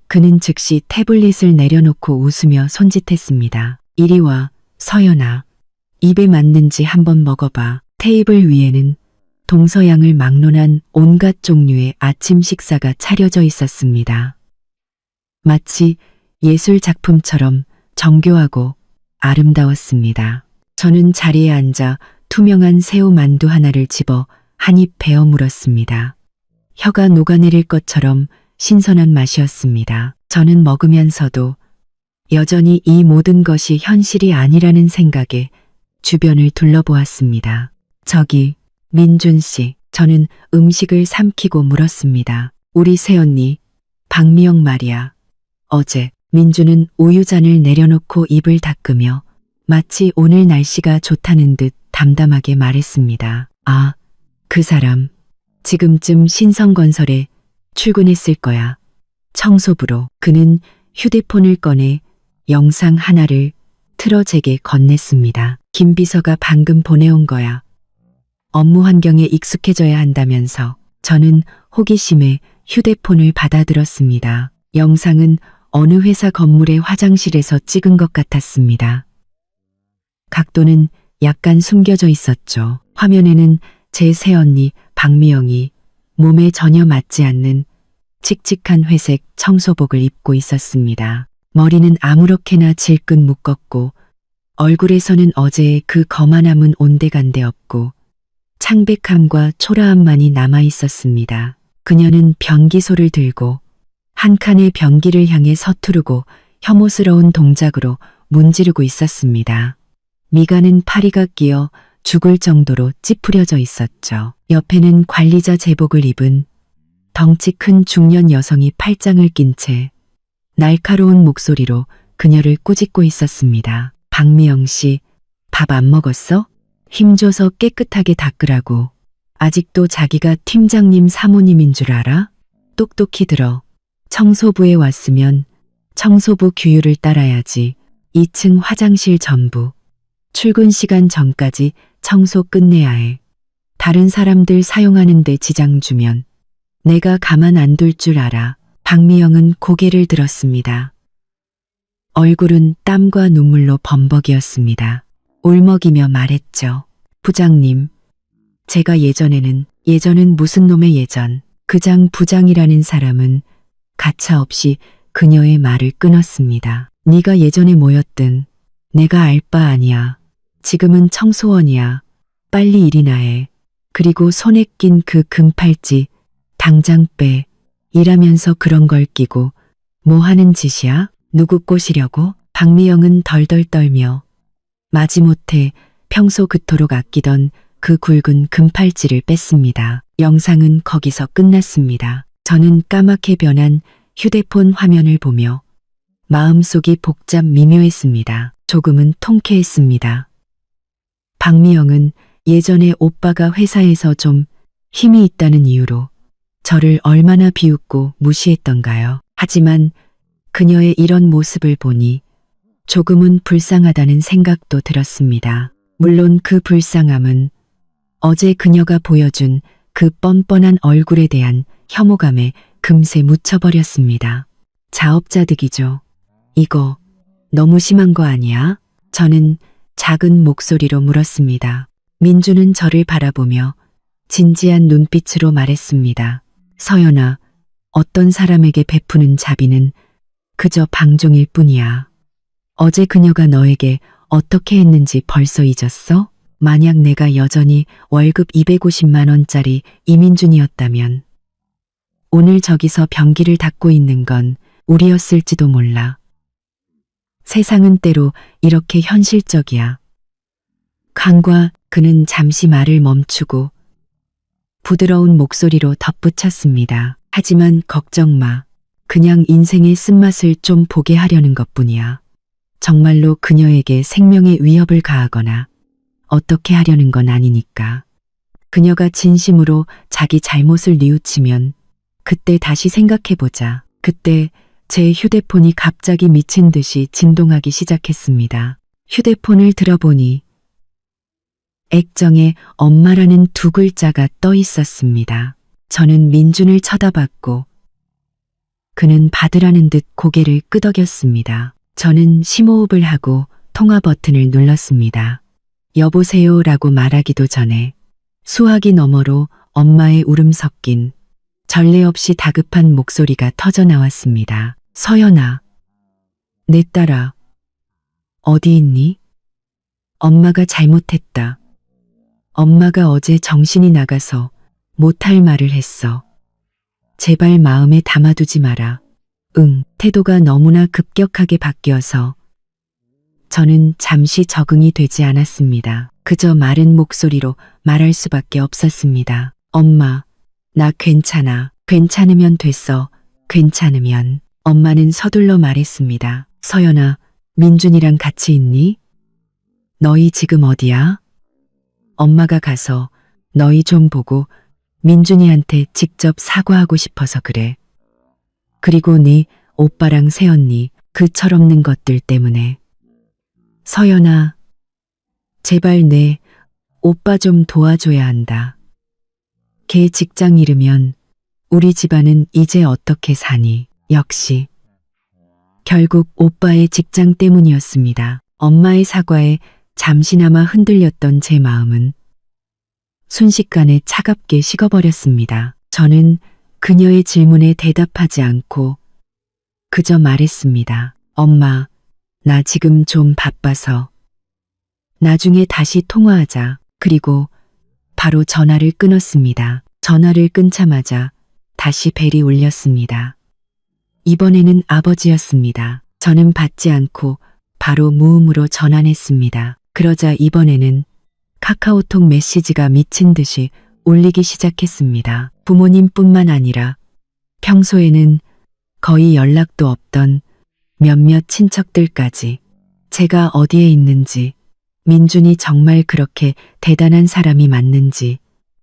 그는 즉시 태블릿을 내려놓고 웃으며 손짓했습니다. 이리 와, 서연아. 입에 맞는지 한번 먹어봐. 테이블 위에는 동서양을 막론한 온갖 종류의 아침 식사가 차려져 있었습니다. 마치 예술 작품처럼 정교하고 아름다웠습니다. 저는 자리에 앉아 투명한 새우 만두 하나를 집어 한 입 베어 물었습니다. 혀가 녹아내릴 것처럼 신선한 맛이었습니다. 저는 먹으면서도 여전히 이 모든 것이 현실이 아니라는 생각에 주변을 둘러보았습니다. 저기, 민준 씨, 저는 음식을 삼키고 물었습니다. 우리 새언니, 박미영 말이야. 어제 민주는 우유잔을 내려놓고 입을 닦으며 마치 오늘 날씨가 좋다는 듯 담담하게 말했습니다. 아, 그 사람. 지금쯤 신성건설에 출근했을 거야. 청소부로. 그는 휴대폰을 꺼내 영상 하나를 틀어 제게 건넸습니다. 김 비서가 방금 보내온 거야. 업무 환경에 익숙해져야 한다면서. 저는 호기심에 휴대폰을 받아들었습니다. 영상은 어느 회사 건물의 화장실에서 찍은 것 같았습니다. 각도는 약간 숨겨져 있었죠. 화면에는 제 새언니 박미영이 몸에 전혀 맞지 않는 칙칙한 회색 청소복을 입고 있었습니다. 머리는 아무렇게나 질끈 묶었고 얼굴에서는 어제의 그 거만함은 온데간데 없고 창백함과 초라함만이 남아 있었습니다. 그녀는 변기소를 들고 한 칸의 변기를 향해 서투르고 혐오스러운 동작으로 문지르고 있었습니다. 미간은 파리가 끼어 죽을 정도로 찌푸려져 있었죠. 옆에는 관리자 제복을 입은 덩치 큰 중년 여성이 팔짱을 낀 채 날카로운 목소리로 그녀를 꾸짖고 있었습니다. 박미영 씨, 밥 안 먹었어? 힘줘서 깨끗하게 닦으라고. 아직도 자기가 팀장님 사모님인 줄 알아? 똑똑히 들어. 청소부에 왔으면 청소부 규율을 따라야지. 2층 화장실 전부. 출근 시간 전까지 청소 끝내야 해. 다른 사람들 사용하는데 지장 주면 내가 가만 안 둘 줄 알아. 박미영은 고개를 들었습니다. 얼굴은 땀과 눈물로 범벅이었습니다. 울먹이며 말했죠. 부장님, 제가 예전은 무슨 놈의 예전, 그장 부장이라는 사람은 가차없이 그녀의 말을 끊었습니다. 네가 예전에 뭐였든 내가 알 바 아니야. 지금은 청소원이야. 빨리 일이나 해. 그리고 손에 낀 그 금팔찌 당장 빼. 일하면서 그런 걸 끼고 뭐 하는 짓이야? 누구 꼬시려고? 박미영은 덜덜 떨며 마지못해 평소 그토록 아끼던 그 굵은 금팔찌를 뺐습니다. 영상은 거기서 끝났습니다. 저는 까맣게 변한 휴대폰 화면을 보며 마음속이 복잡 미묘했습니다. 조금은 통쾌했습니다. 박미영은 예전에 오빠가 회사에서 좀 힘이 있다는 이유로 저를 얼마나 비웃고 무시했던가요. 하지만 그녀의 이런 모습을 보니 조금은 불쌍하다는 생각도 들었습니다. 물론 그 불쌍함은 어제 그녀가 보여준 그 뻔뻔한 얼굴에 대한 혐오감에 금세 묻혀버렸습니다. 자업자득이죠. 이거 너무 심한 거 아니야? 저는 작은 목소리로 물었습니다. 민주는 저를 바라보며 진지한 눈빛으로 말했습니다. 서연아, 어떤 사람에게 베푸는 자비는 그저 방종일 뿐이야. 어제 그녀가 너에게 어떻게 했는지 벌써 잊었어? 만약 내가 여전히 월급 250만 원짜리 이민준이었다면 오늘 저기서 변기를 닦고 있는 건 우리였을지도 몰라. 세상은 때로 이렇게 현실적이야. 강과 그는 잠시 말을 멈추고 부드러운 목소리로 덧붙였습니다. 하지만 걱정 마. 그냥 인생의 쓴맛을 좀 보게 하려는 것뿐이야. 정말로 그녀에게 생명의 위협을 가하거나 어떻게 하려는 건 아니니까. 그녀가 진심으로 자기 잘못을 뉘우치면 그때 다시 생각해보자. 그때 제 휴대폰이 갑자기 미친 듯이 진동하기 시작했습니다. 휴대폰을 들어보니 액정에 엄마라는 두 글자가 떠 있었습니다. 저는 민준을 쳐다봤고 그는 받으라는 듯 고개를 끄덕였습니다. 저는 심호흡을 하고 통화 버튼을 눌렀습니다. 여보세요 라고 말하기도 전에 수화기 너머로 엄마의 울음 섞인 전례 없이 다급한 목소리가 터져 나왔습니다. 서연아, 내 딸아, 어디 있니? 엄마가 잘못했다. 엄마가 어제 정신이 나가서 못할 말을 했어. 제발 마음에 담아두지 마라. 응, 태도가 너무나 급격하게 바뀌어서 저는 잠시 적응이 되지 않았습니다. 그저 마른 목소리로 말할 수밖에 없었습니다. 엄마, 나 괜찮아. 괜찮으면 됐어. 괜찮으면. 엄마는 서둘러 말했습니다. 서연아, 민준이랑 같이 있니? 너희 지금 어디야? 엄마가 가서 너희 좀 보고 민준이한테 직접 사과하고 싶어서 그래. 그리고 네 오빠랑 새언니 그 철없는 것들 때문에. 서연아, 제발 내 오빠 좀 도와줘야 한다. 걔 직장 잃으면 우리 집안은 이제 어떻게 사니? 역시. 결국 오빠의 직장 때문이었습니다. 엄마의 사과에 잠시나마 흔들렸던 제 마음은 순식간에 차갑게 식어버렸습니다. 저는 그녀의 질문에 대답하지 않고 그저 말했습니다. 엄마, 나 지금 좀 바빠서. 나중에 다시 통화하자. 그리고 바로 전화를 끊었습니다. 전화를 끊자마자 다시 벨이 울렸습니다. 이번에는 아버지였습니다. 저는 받지 않고 바로 무음으로 전환했습니다. 그러자 이번에는 카카오톡 메시지가 미친 듯이 울리기 시작했습니다. 부모님뿐만 아니라 평소에는 거의 연락도 없던 몇몇 친척들까지 제가 어디에 있는지, 민준이 정말 그렇게 대단한 사람이 맞는지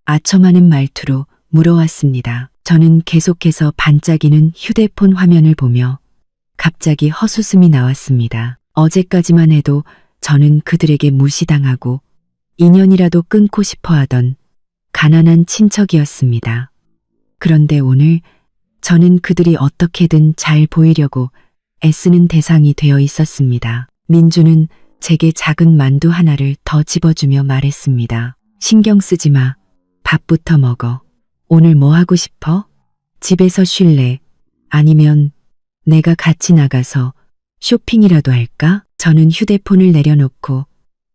아첨하는 말투로 물어왔습니다. 저는 계속해서 반짝이는 휴대폰 화면을 보며 갑자기 헛웃음이 나왔습니다. 어제까지만 해도 저는 그들에게 무시당하고 인연이라도 끊고 싶어 하던 가난한 친척이었습니다. 그런데 오늘 저는 그들이 어떻게든 잘 보이려고 애쓰는 대상이 되어 있었습니다. 민주는 제게 작은 만두 하나를 더 집어주며 말했습니다. 신경 쓰지 마. 밥부터 먹어. 오늘 뭐 하고 싶어? 집에서 쉴래? 아니면 내가 같이 나가서 쇼핑이라도 할까? 저는 휴대폰을 내려놓고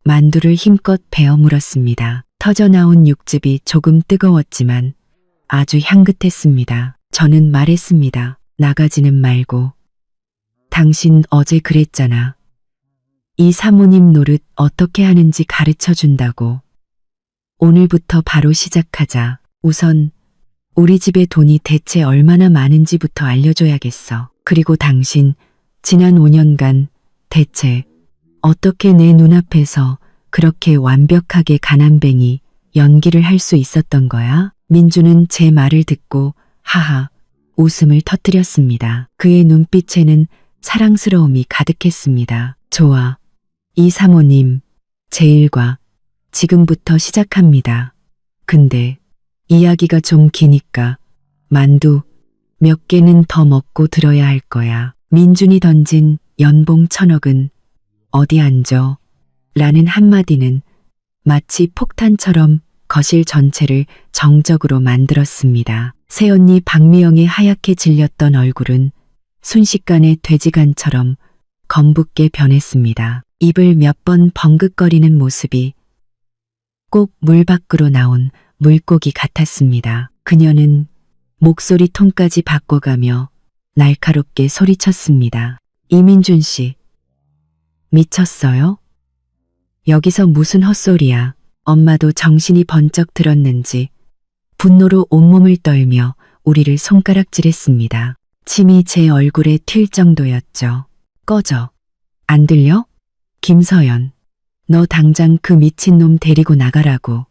만두를 힘껏 베어 물었습니다. 터져나온 육즙이 조금 뜨거웠지만 아주 향긋했습니다. 저는 말했습니다. 나가지는 말고. 당신 어제 그랬잖아. 이 사모님 노릇 어떻게 하는지 가르쳐 준다고. 오늘부터 바로 시작하자. 우선 우리 집에 돈이 대체 얼마나 많은지부터 알려줘야겠어. 그리고 당신 지난 5년간 대체 어떻게 내 눈앞에서 그렇게 완벽하게 가난뱅이 연기를 할 수 있었던 거야? 민주는 제 말을 듣고 하하 웃음을 터뜨렸습니다. 그의 눈빛에는 사랑스러움이 가득했습니다. 좋아. 이 사모님, 제 일과 지금부터 시작합니다. 근데 이야기가 좀 기니까 만두 몇 개는 더 먹고 들어야 할 거야. 민준이 던진 연봉 1,000억은 어디 앉아? 라는 한마디는 마치 폭탄처럼 거실 전체를 정적으로 만들었습니다. 새언니 박미영의 하얗게 질렸던 얼굴은 순식간에 돼지간처럼 검붓게 변했습니다. 입을 몇 번 벙긋거리는 모습이 꼭 물 밖으로 나온 물고기 같았습니다. 그녀는 목소리 톤까지 바꿔가며 날카롭게 소리쳤습니다. 이민준 씨, 미쳤어요? 여기서 무슨 헛소리야. 엄마도 정신이 번쩍 들었는지 분노로 온몸을 떨며 우리를 손가락질했습니다. 침이 제 얼굴에 튈 정도였죠. 꺼져. 안 들려? 김서연, 너 당장 그 미친놈 데리고 나가라고.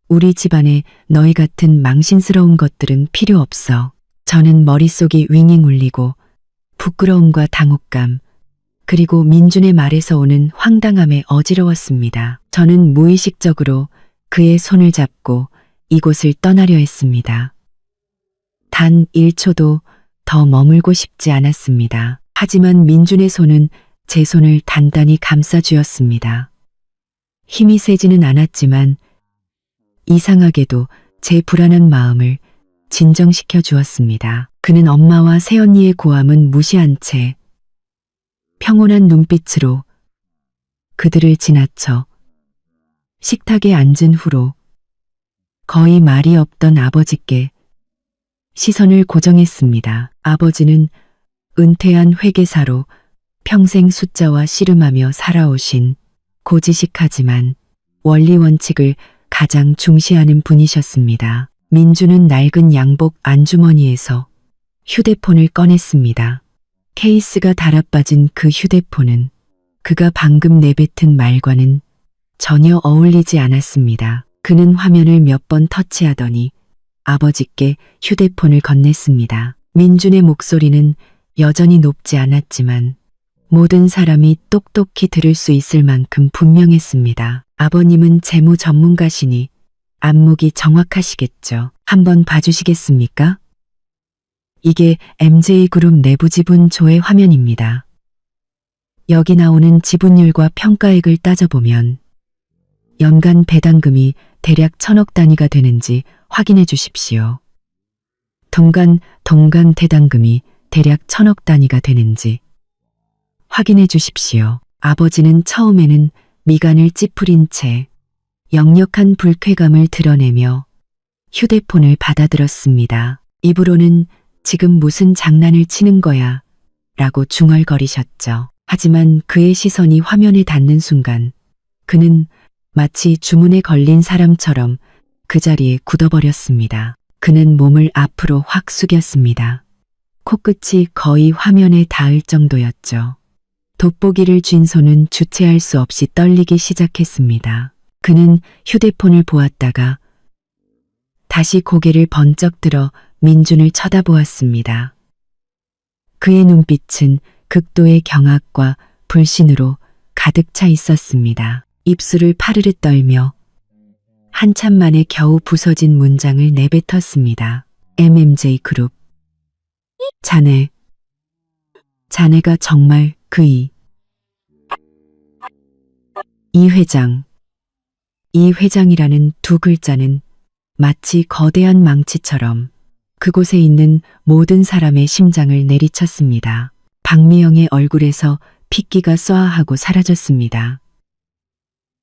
우리 집안에 너희 같은 망신스러운 것들은 필요 없어. 저는 머릿속이 윙윙 울리고 부끄러움과 당혹감, 그리고 민준의 말에서 오는 황당함에 어지러웠습니다. 저는 무의식적으로 그의 손을 잡고 이곳을 떠나려 했습니다. 단 1초도 더 머물고 싶지 않았습니다. 하지만 민준의 손은 제 손을 단단히 감싸주었습니다. 힘이 세지는 않았지만 이상하게도 제 불안한 마음을 진정시켜 주었습니다. 그는 엄마와 새언니의 고함은 무시한 채 평온한 눈빛으로 그들을 지나쳐 식탁에 앉은 후로 거의 말이 없던 아버지께 시선을 고정했습니다. 아버지는 은퇴한 회계사로 평생 숫자와 씨름하며 살아오신 고지식하지만 원리 원칙을 가장 중시하는 분이셨습니다. 민주는 낡은 양복 안주머니에서 휴대폰을 꺼냈습니다. 케이스가 달아빠진 그 휴대폰은 그가 방금 내뱉은 말과는 전혀 어울리지 않았습니다. 그는 화면을 몇 번 터치하더니 아버지께 휴대폰을 건넸습니다. 민준의 목소리는 여전히 높지 않았지만 모든 사람이 똑똑히 들을 수 있을 만큼 분명했습니다. 아버님은 재무 전문가시니 안목이 정확하시겠죠. 한번 봐주시겠습니까? 이게 MJ그룹 내부 지분 조회 화면입니다. 여기 나오는 지분율과 평가액을 따져보면 연간 배당금이 대략 1,000억 단위가 되는지 확인해 주십시오. 동간 배당금이 대략 1,000억 단위가 되는지 확인해 주십시오. 아버지는 처음에는 미간을 찌푸린 채 역력한 불쾌감을 드러내며 휴대폰을 받아들었습니다. 입으로는 지금 무슨 장난을 치는 거야 라고 중얼거리셨죠. 하지만 그의 시선이 화면에 닿는 순간 그는 마치 주문에 걸린 사람처럼 그 자리에 굳어버렸습니다. 그는 몸을 앞으로 확 숙였습니다. 코끝이 거의 화면에 닿을 정도였죠. 돋보기를 쥔 손은 주체할 수 없이 떨리기 시작했습니다. 그는 휴대폰을 보았다가 다시 고개를 번쩍 들어 민준을 쳐다보았습니다. 그의 눈빛은 극도의 경악과 불신으로 가득 차 있었습니다. 입술을 파르르 떨며 한참 만에 겨우 부서진 문장을 내뱉었습니다. MMJ그룹. 자네가 정말 이 회장. 이 회장이라는 두 글자는 마치 거대한 망치처럼 그곳에 있는 모든 사람의 심장을 내리쳤습니다. 박미영의 얼굴에서 핏기가 쏘아하고 사라졌습니다.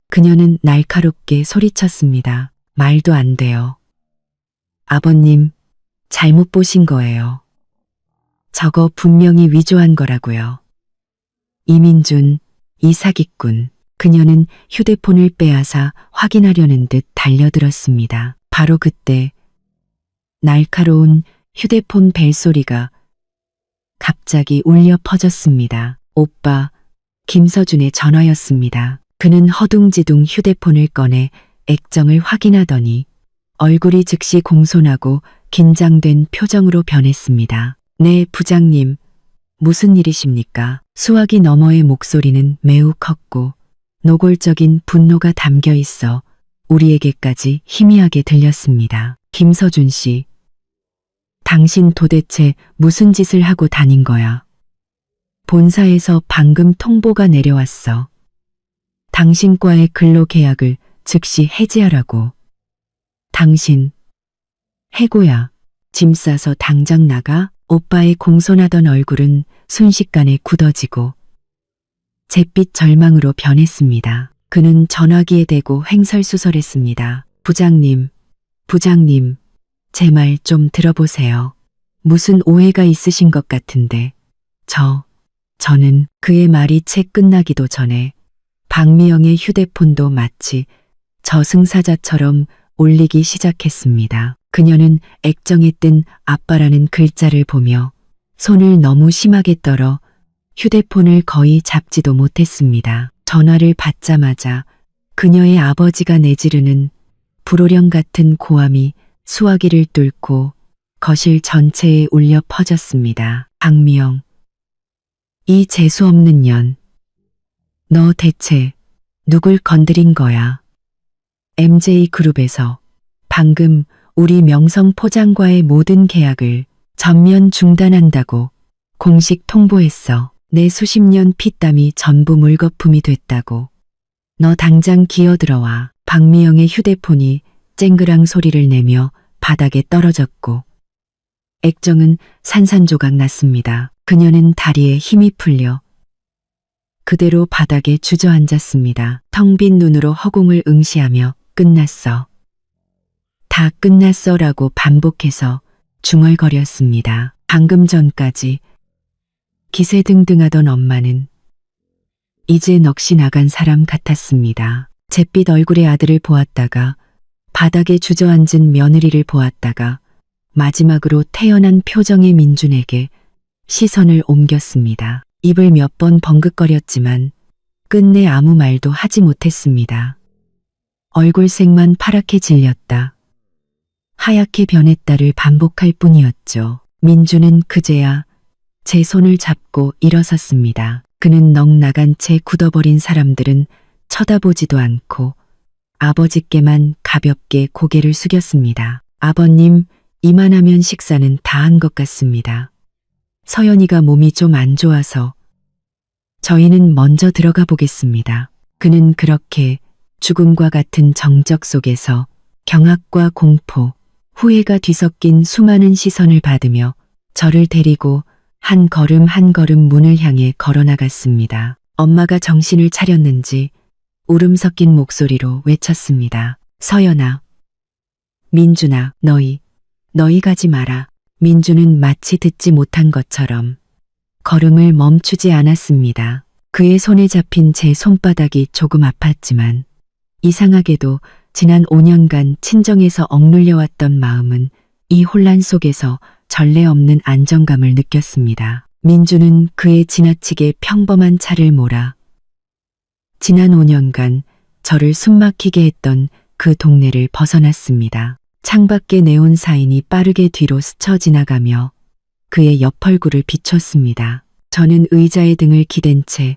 그녀는 날카롭게 소리쳤습니다. 말도 안 돼요. 아버님, 잘못 보신 거예요. 저거 분명히 위조한 거라고요. 이민준, 이 사기꾼. 그녀는 휴대폰을 빼앗아 확인하려는 듯 달려들었습니다. 바로 그때 날카로운 휴대폰 벨소리가 갑자기 울려 퍼졌습니다. 오빠, 김서준의 전화였습니다. 그는 허둥지둥 휴대폰을 꺼내 액정을 확인하더니 얼굴이 즉시 공손하고 긴장된 표정으로 변했습니다. 네, 부장님. 무슨 일이십니까? 수화기 너머의 목소리는 매우 컸고 노골적인 분노가 담겨 있어 우리에게까지 희미하게 들렸습니다. 김서준 씨, 당신 도대체 무슨 짓을 하고 다닌 거야? 본사에서 방금 통보가 내려왔어. 당신과의 근로계약을 즉시 해지하라고. 당신, 해고야. 짐 싸서 당장 나가. 오빠의 공손하던 얼굴은 순식간에 굳어지고 잿빛 절망으로 변했습니다. 그는 전화기에 대고 횡설수설했습니다. 부장님, 제 말 좀 들어보세요. 무슨 오해가 있으신 것 같은데. 저는 그의 말이 채 끝나기도 전에 박미영의 휴대폰도 마치 저승사자처럼 울리기 시작했습니다. 그녀는 액정에 뜬 아빠라는 글자를 보며 손을 너무 심하게 떨어 휴대폰을 거의 잡지도 못했습니다. 전화를 받자마자 그녀의 아버지가 내지르는 불호령 같은 고함이 수화기를 뚫고 거실 전체에 울려 퍼졌습니다. 박미영, 이 재수없는 년. 너 대체 누굴 건드린 거야? MJ그룹에서 방금 우리 명성포장과의 모든 계약을 전면 중단한다고 공식 통보했어. 내 수십 년 피땀이 전부 물거품이 됐다고. 너 당장 기어들어와. 박미영의 휴대폰이 쨍그랑 소리를 내며 바닥에 떨어졌고 액정은 산산조각 났습니다. 그녀는 다리에 힘이 풀려 그대로 바닥에 주저앉았습니다. 텅 빈 눈으로 허공을 응시하며 끝났어. 다 끝났어라고 반복해서 중얼거렸습니다. 방금 전까지 기세등등하던 엄마는 이제 넋이 나간 사람 같았습니다. 잿빛 얼굴의 아들을 보았다가 바닥에 주저앉은 며느리를 보았다가 마지막으로 태연한 표정의 민준에게 시선을 옮겼습니다. 입을 몇 번 벙긋거렸지만 끝내 아무 말도 하지 못했습니다. 얼굴색만 파랗게 질렸다. 하얗게 변했다를 반복할 뿐이었죠. 민준은 그제야 제 손을 잡고 일어섰습니다. 그는 넋 나간 채 굳어버린 사람들은 쳐다보지도 않고 아버지께만 가볍게 고개를 숙였습니다. 아버님, 이만하면 식사는 다 한 것 같습니다. 서연이가 몸이 좀 안 좋아서 저희는 먼저 들어가 보겠습니다. 그는 그렇게 죽음과 같은 정적 속에서 경악과 공포, 후회가 뒤섞인 수많은 시선을 받으며 저를 데리고 한 걸음 한 걸음 문을 향해 걸어나갔습니다. 엄마가 정신을 차렸는지 울음 섞인 목소리로 외쳤습니다. 서연아, 민준아, 너희 가지 마라. 민준은 마치 듣지 못한 것처럼 걸음을 멈추지 않았습니다. 그의 손에 잡힌 제 손바닥이 조금 아팠지만 이상하게도 지난 5년간 친정에서 억눌려왔던 마음은 이 혼란 속에서 전례 없는 안정감을 느꼈습니다. 민준은 그의 지나치게 평범한 차를 몰아 지난 5년간 저를 숨막히게 했던 그 동네를 벗어났습니다. 창밖에 네온 사인이 빠르게 뒤로 스쳐 지나가며 그의 옆얼굴을 비췄습니다. 저는 의자에 등을 기댄 채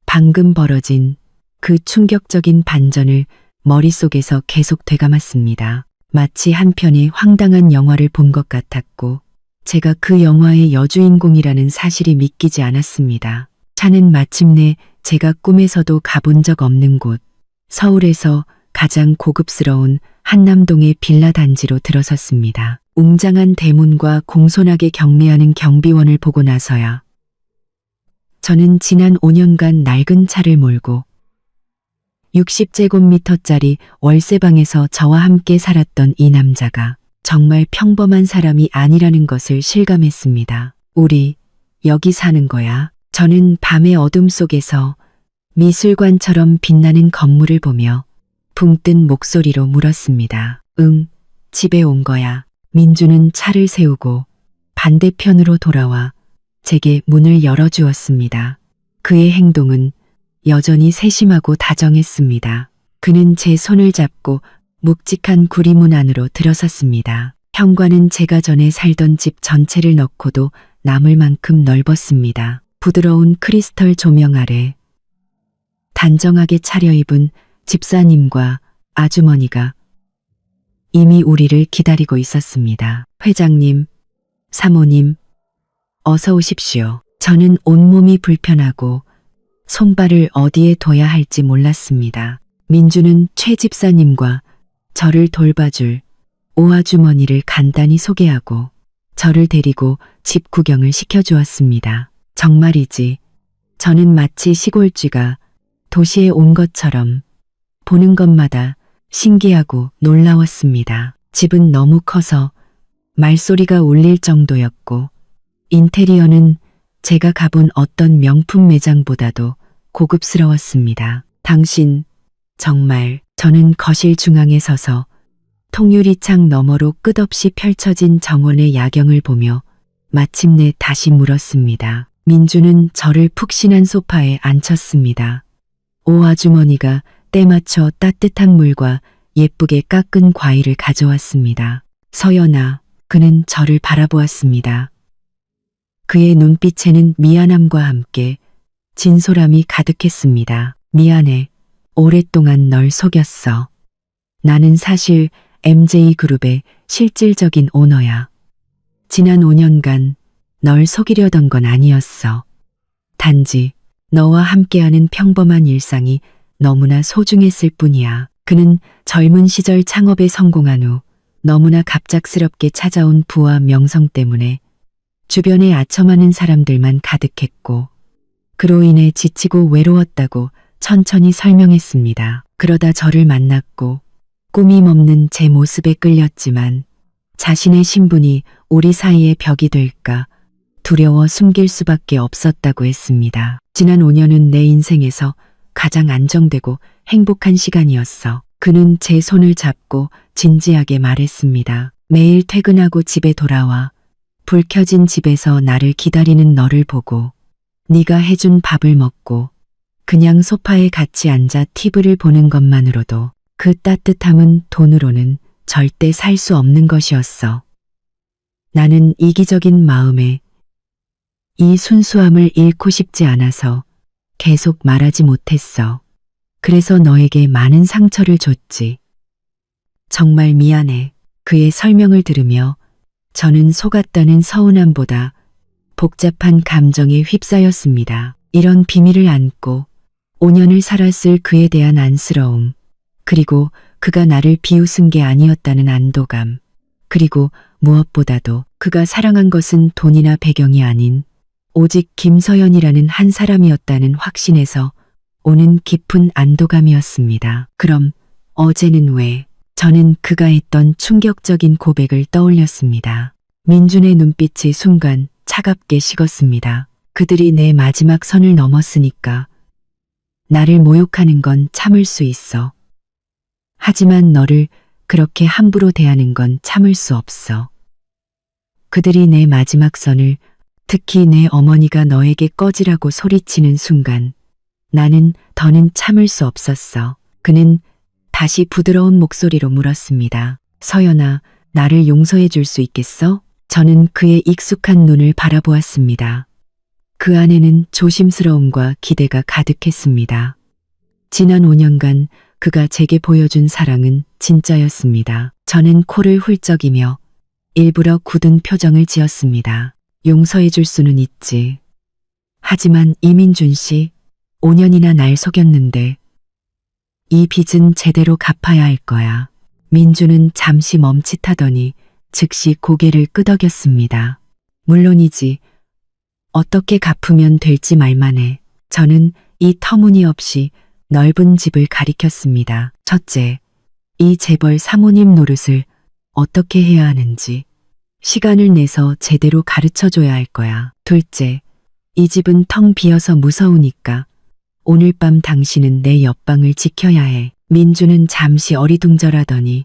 방금 벌어진 그 충격적인 반전을 머릿속에서 계속 되감았습니다. 마치 한 편의 황당한 영화를 본 것 같았고 제가 그 영화의 여주인공이라는 사실이 믿기지 않았습니다. 차는 마침내 제가 꿈에서도 가본 적 없는 곳, 서울에서 가장 고급스러운 한남동의 빌라 단지로 들어섰습니다. 웅장한 대문과 공손하게 경례하는 경비원을 보고 나서야 저는 지난 5년간 낡은 차를 몰고 60제곱미터짜리 월세방에서 저와 함께 살았던 이 남자가 정말 평범한 사람이 아니라는 것을 실감했습니다. 우리 여기 사는 거야. 저는 밤의 어둠 속에서 미술관처럼 빛나는 건물을 보며 붕 뜬 목소리로 물었습니다. 응, 집에 온 거야. 민주는 차를 세우고 반대편으로 돌아와 제게 문을 열어주었습니다. 그의 행동은 여전히 세심하고 다정했습니다. 그는 제 손을 잡고 묵직한 구리문 안으로 들어섰습니다. 현관은 제가 전에 살던 집 전체를 넣고도 남을 만큼 넓었습니다. 부드러운 크리스털 조명 아래 단정하게 차려입은 집사님과 아주머니가 이미 우리를 기다리고 있었습니다. 회장님, 사모님, 어서 오십시오. 저는 온몸이 불편하고 손발을 어디에 둬야 할지 몰랐습니다. 민주는 최 집사님과 저를 돌봐줄 오아주머니를 간단히 소개하고 저를 데리고 집 구경을 시켜주었습니다. 정말이지, 저는 마치 시골쥐가 도시에 온 것처럼 보는 것마다 신기하고 놀라웠습니다. 집은 너무 커서 말소리가 울릴 정도였고 인테리어는 제가 가본 어떤 명품 매장보다도 고급스러웠습니다. 당신, 정말. 저는 거실 중앙에 서서 통유리창 너머로 끝없이 펼쳐진 정원의 야경을 보며 마침내 다시 물었습니다. 민주는 저를 푹신한 소파에 앉혔습니다. 오 아주머니가 때맞춰 따뜻한 물과 예쁘게 깎은 과일을 가져왔습니다. 서연아, 그는 저를 바라보았습니다. 그의 눈빛에는 미안함과 함께 진솔함이 가득했습니다. 미안해. 오랫동안 널 속였어. 나는 사실 MJ그룹의 실질적인 오너야. 지난 5년간 널 속이려던 건 아니었어. 단지 너와 함께하는 평범한 일상이 너무나 소중했을 뿐이야. 그는 젊은 시절 창업에 성공한 후 너무나 갑작스럽게 찾아온 부와 명성 때문에 주변에 아첨하는 사람들만 가득했고 그로 인해 지치고 외로웠다고 천천히 설명했습니다. 그러다 저를 만났고 꾸밈 없는 제 모습에 끌렸지만 자신의 신분이 우리 사이의 벽이 될까 두려워 숨길 수밖에 없었다고 했습니다. 지난 5년은 내 인생에서 가장 안정되고 행복한 시간이었어. 그는 제 손을 잡고 진지하게 말했습니다. 매일 퇴근하고 집에 돌아와 불 켜진 집에서 나를 기다리는 너를 보고 네가 해준 밥을 먹고 그냥 소파에 같이 앉아 TV를 보는 것만으로도 그 따뜻함은 돈으로는 절대 살 수 없는 것이었어. 나는 이기적인 마음에 이 순수함을 잃고 싶지 않아서 계속 말하지 못했어. 그래서 너에게 많은 상처를 줬지. 정말 미안해. 그의 설명을 들으며 저는 속았다는 서운함보다 복잡한 감정에 휩싸였습니다. 이런 비밀을 안고 5년을 살았을 그에 대한 안쓰러움, 그리고 그가 나를 비웃은 게 아니었다는 안도감, 그리고 무엇보다도 그가 사랑한 것은 돈이나 배경이 아닌 오직 김서연이라는 한 사람이었다는 확신에서 오는 깊은 안도감이었습니다. 그럼 어제는 왜? 저는 그가 했던 충격적인 고백을 떠올렸습니다. 민준의 눈빛이 순간 차갑게 식었습니다. 그들이 내 마지막 선을 넘었으니까 나를 모욕하는 건 참을 수 있어. 하지만 너를 그렇게 함부로 대하는 건 참을 수 없어. 그들이 내 마지막 선을, 특히 내 어머니가 너에게 꺼지라고 소리치는 순간 나는 더는 참을 수 없었어. 그는 다시 부드러운 목소리로 물었습니다. 서연아, 나를 용서해 줄 수 있겠어? 저는 그의 익숙한 눈을 바라보았습니다. 그 안에는 조심스러움과 기대가 가득했습니다. 지난 5년간 그가 제게 보여준 사랑은 진짜였습니다. 저는 코를 훌쩍이며 일부러 굳은 표정을 지었습니다. 용서해 줄 수는 있지. 하지만 이민준 씨, 5년이나 날 속였는데 이 빚은 제대로 갚아야 할 거야. 민주는 잠시 멈칫하더니 즉시 고개를 끄덕였습니다. 물론이지. 어떻게 갚으면 될지 말만 해. 저는 이 터무니없이 넓은 집을 가리켰습니다. 첫째, 이 재벌 사모님 노릇을 어떻게 해야 하는지 시간을 내서 제대로 가르쳐줘야 할 거야. 둘째, 이 집은 텅 비어서 무서우니까 오늘 밤 당신은 내 옆방을 지켜야 해. 민주는 잠시 어리둥절하더니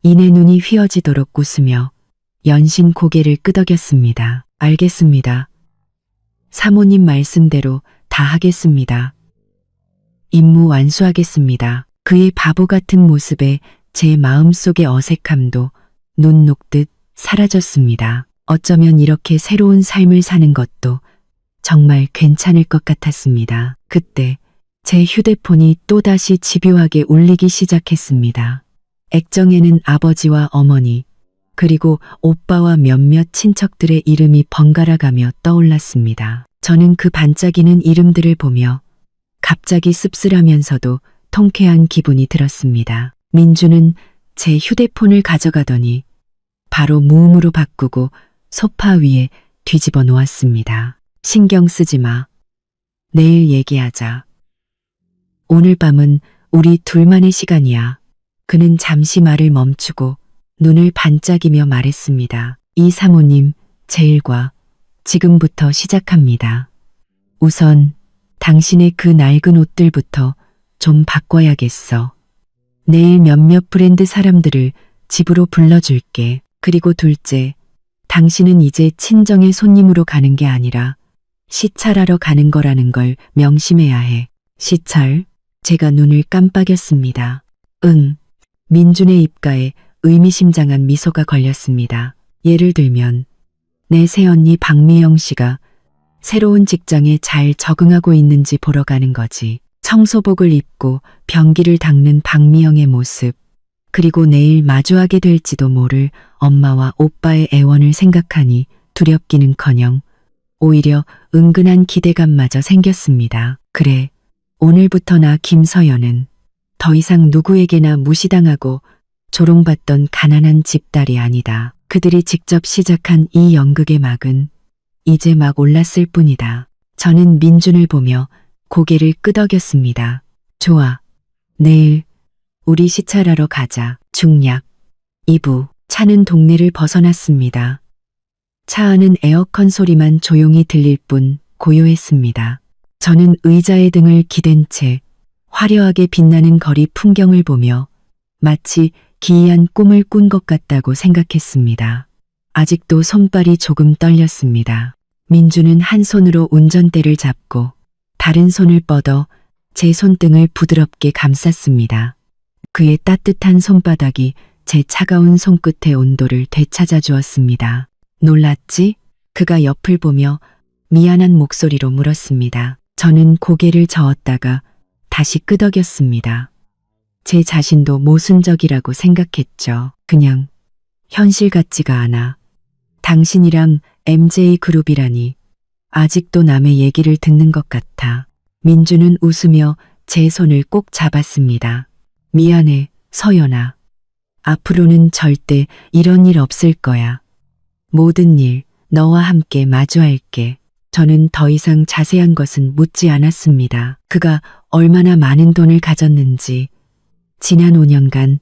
이내 눈이 휘어지도록 웃으며 연신 고개를 끄덕였습니다. 알겠습니다. 사모님 말씀대로 다 하겠습니다. 임무 완수하겠습니다. 그의 바보 같은 모습에 제 마음속의 어색함도 눈 녹듯 사라졌습니다. 어쩌면 이렇게 새로운 삶을 사는 것도 정말 괜찮을 것 같았습니다. 그때 제 휴대폰이 또다시 집요하게 울리기 시작했습니다. 액정에는 아버지와 어머니, 그리고 오빠와 몇몇 친척들의 이름이 번갈아가며 떠올랐습니다. 저는 그 반짝이는 이름들을 보며 갑자기 씁쓸하면서도 통쾌한 기분이 들었습니다. 민주는 제 휴대폰을 가져가더니 바로 무음으로 바꾸고 소파 위에 뒤집어 놓았습니다. 신경 쓰지 마. 내일 얘기하자. 오늘 밤은 우리 둘만의 시간이야. 그는 잠시 말을 멈추고 눈을 반짝이며 말했습니다. 이 사모님, 제 일과 지금부터 시작합니다. 우선 당신의 그 낡은 옷들부터 좀 바꿔야겠어. 내일 몇몇 브랜드 사람들을 집으로 불러줄게. 그리고 둘째, 당신은 이제 친정의 손님으로 가는 게 아니라 시찰하러 가는 거라는 걸 명심해야 해. 시찰? 제가 눈을 깜빡였습니다. 응. 민준의 입가에 의미심장한 미소가 걸렸습니다. 예를 들면 내 새언니 박미영 씨가 새로운 직장에 잘 적응하고 있는지 보러 가는 거지. 청소복을 입고 변기를 닦는 박미영의 모습, 그리고 내일 마주하게 될지도 모를 엄마와 오빠의 애원을 생각하니 두렵기는커녕 오히려 은근한 기대감마저 생겼습니다. 그래, 오늘부터 나 김서연은 더 이상 누구에게나 무시당하고 조롱받던 가난한 집딸이 아니다. 그들이 직접 시작한 이 연극의 막은 이제 막 올랐을 뿐이다. 저는 민준을 보며 고개를 끄덕였습니다. 좋아. 내일 우리 시찰하러 가자. 중략 2부. 차는 동네를 벗어났습니다. 차 안은 에어컨 소리만 조용히 들릴 뿐 고요했습니다. 저는 의자에 등을 기댄 채 화려하게 빛나는 거리 풍경을 보며 마치 기이한 꿈을 꾼 것 같다고 생각했습니다. 아직도 손발이 조금 떨렸습니다. 민주는 한 손으로 운전대를 잡고 다른 손을 뻗어 제 손등을 부드럽게 감쌌습니다. 그의 따뜻한 손바닥이 제 차가운 손끝의 온도를 되찾아 주었습니다. 놀랐지? 그가 옆을 보며 미안한 목소리로 물었습니다. 저는 고개를 저었다가 다시 끄덕였습니다. 제 자신도 모순적이라고 생각했죠. 그냥 현실 같지가 않아. 당신이랑 MJ그룹이라니 아직도 남의 얘기를 듣는 것 같아. 민주는 웃으며 제 손을 꼭 잡았습니다. 미안해, 서연아. 앞으로는 절대 이런 일 없을 거야. 모든 일 너와 함께 마주할게. 저는 더 이상 자세한 것은 묻지 않았습니다. 그가 얼마나 많은 돈을 가졌는지, 지난 5년간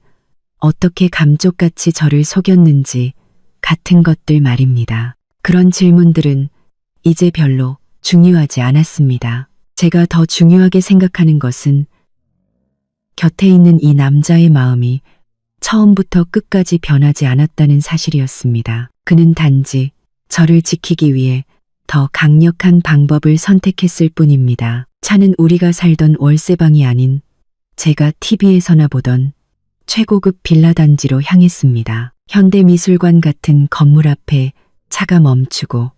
어떻게 감쪽같이 저를 속였는지 같은 것들 말입니다. 그런 질문들은 이제 별로 중요하지 않았습니다. 제가 더 중요하게 생각하는 것은 곁에 있는 이 남자의 마음이 처음부터 끝까지 변하지 않았다는 사실이었습니다. 그는 단지 저를 지키기 위해 더 강력한 방법을 선택했을 뿐입니다. 차는 우리가 살던 월세방이 아닌 제가 TV에서나 보던 최고급 빌라 단지로 향했습니다. 현대미술관 같은 건물 앞에 차가 멈추고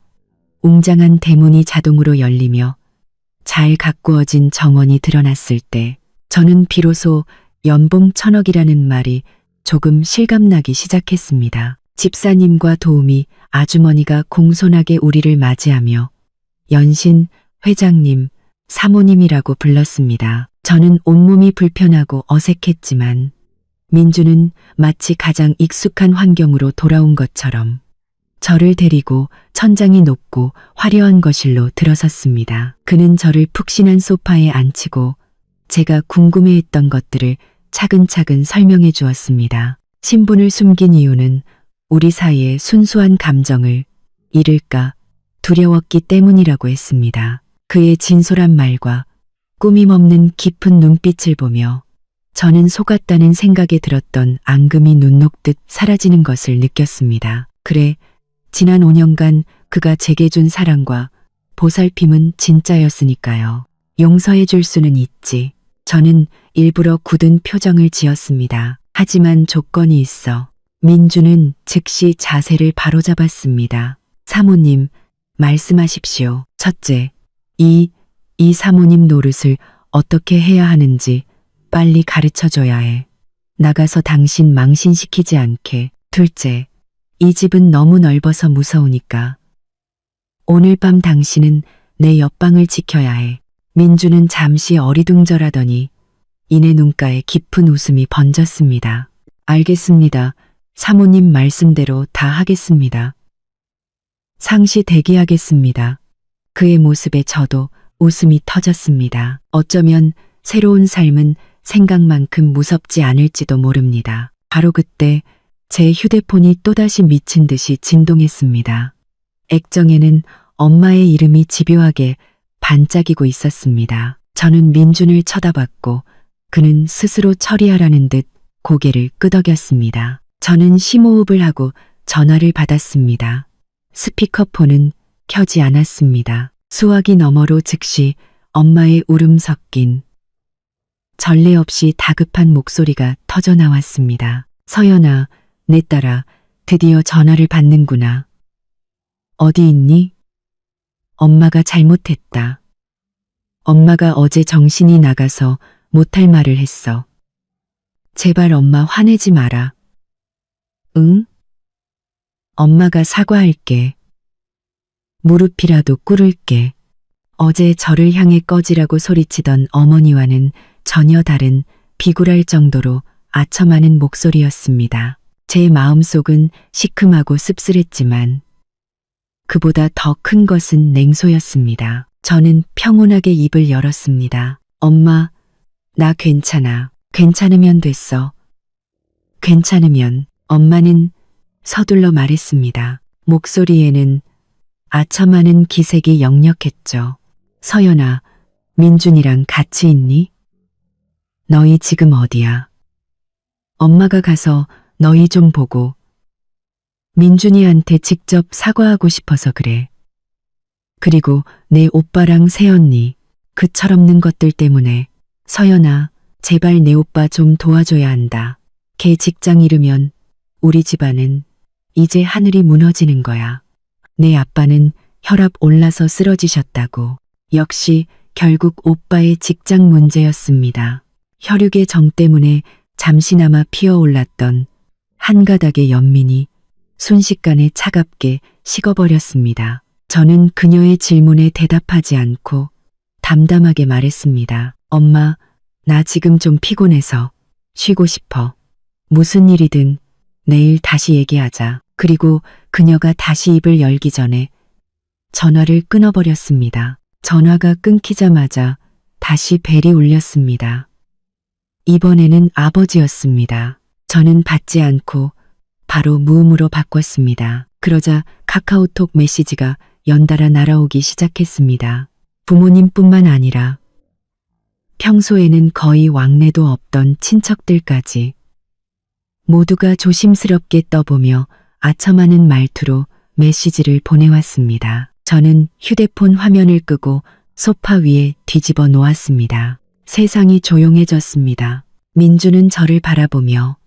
웅장한 대문이 자동으로 열리며 잘 가꾸어진 정원이 드러났을 때 저는 비로소 연봉 1,000억이라는 말이 조금 실감나기 시작했습니다. 집사님과 도우미, 아주머니가 공손하게 우리를 맞이하며 연신 회장님, 사모님이라고 불렀습니다. 저는 온몸이 불편하고 어색했지만 민주는 마치 가장 익숙한 환경으로 돌아온 것처럼 저를 데리고 천장이 높고 화려한 거실로 들어섰습니다. 그는 저를 푹신한 소파에 앉히고 제가 궁금해했던 것들을 차근차근 설명해 주었습니다. 신분을 숨긴 이유는 우리 사이의 순수한 감정을 잃을까 두려웠기 때문이라고 했습니다. 그의 진솔한 말과 꾸밈없는 깊은 눈빛을 보며 저는 속았다는 생각에 들었던 앙금이 눈 녹듯 사라지는 것을 느꼈습니다. 그래, 지난 5년간 그가 제게 준 사랑과 보살핌은 진짜였으니까요. 용서해 줄 수는 있지. 저는 일부러 굳은 표정을 지었습니다. 하지만 조건이 있어. 민주는 즉시 자세를 바로잡았습니다. 사모님, 말씀하십시오. 첫째, 이 사모님 노릇을 어떻게 해야 하는지 빨리 가르쳐줘야 해. 나가서 당신 망신시키지 않게. 둘째, 이 집은 너무 넓어서 무서우니까 오늘 밤 당신은 내 옆방을 지켜야 해. 민주는 잠시 어리둥절하더니 이내 눈가에 깊은 웃음이 번졌습니다. 알겠습니다. 사모님 말씀대로 다 하겠습니다. 상시 대기하겠습니다. 그의 모습에 저도 웃음이 터졌습니다. 어쩌면 새로운 삶은 생각만큼 무섭지 않을지도 모릅니다. 바로 그때 제 휴대폰이 또다시 미친 듯이 진동했습니다. 액정에는 엄마의 이름이 집요하게 반짝이고 있었습니다. 저는 민준을 쳐다봤고 그는 스스로 처리하라는 듯 고개를 끄덕였습니다. 저는 심호흡을 하고 전화를 받았습니다. 스피커폰은 켜지 않았습니다. 수화기 너머로 즉시 엄마의 울음 섞인 전례 없이 다급한 목소리가 터져나왔습니다. 서연아, 내 딸아, 드디어 전화를 받는구나. 어디 있니? 엄마가 잘못했다. 엄마가 어제 정신이 나가서 못할 말을 했어. 제발 엄마 화내지 마라. 응? 엄마가 사과할게. 무릎이라도 꿇을게. 어제 저를 향해 꺼지라고 소리치던 어머니와는 전혀 다른 비굴할 정도로 아첨하는 목소리였습니다. 제 마음속은 시큼하고 씁쓸했지만 그보다 더 큰 것은 냉소였습니다. 저는 평온하게 입을 열었습니다. 엄마, 나 괜찮아. 괜찮으면 됐어. 괜찮으면. 엄마는 서둘러 말했습니다. 목소리에는 아첨하는 기색이 역력했죠. 서연아, 민준이랑 같이 있니? 너희 지금 어디야? 엄마가 가서 너희 좀 보고 민준이한테 직접 사과하고 싶어서 그래. 그리고 내 오빠랑 새언니, 그 철없는 것들 때문에. 서연아, 제발 내 오빠 좀 도와줘야 한다. 걔 직장 잃으면 우리 집안은 이제 하늘이 무너지는 거야. 내 아빠는 혈압 올라서 쓰러지셨다고. 역시 결국 오빠의 직장 문제였습니다. 혈육의 정 때문에 잠시나마 피어올랐던 한 가닥의 연민이 순식간에 차갑게 식어버렸습니다. 저는 그녀의 질문에 대답하지 않고 담담하게 말했습니다. 엄마, 나 지금 좀 피곤해서 쉬고 싶어. 무슨 일이든 내일 다시 얘기하자. 그리고 그녀가 다시 입을 열기 전에 전화를 끊어버렸습니다. 전화가 끊기자마자 다시 벨이 울렸습니다. 이번에는 아버지였습니다. 저는 받지 않고 바로 무음으로 바꿨습니다. 그러자 카카오톡 메시지가 연달아 날아오기 시작했습니다. 부모님뿐만 아니라 평소에는 거의 왕래도 없던 친척들까지 모두가 조심스럽게 떠보며 아첨하는 말투로 메시지를 보내왔습니다. 저는 휴대폰 화면을 끄고 소파 위에 뒤집어 놓았습니다. 세상이 조용해졌습니다. 민주는 저를 바라보며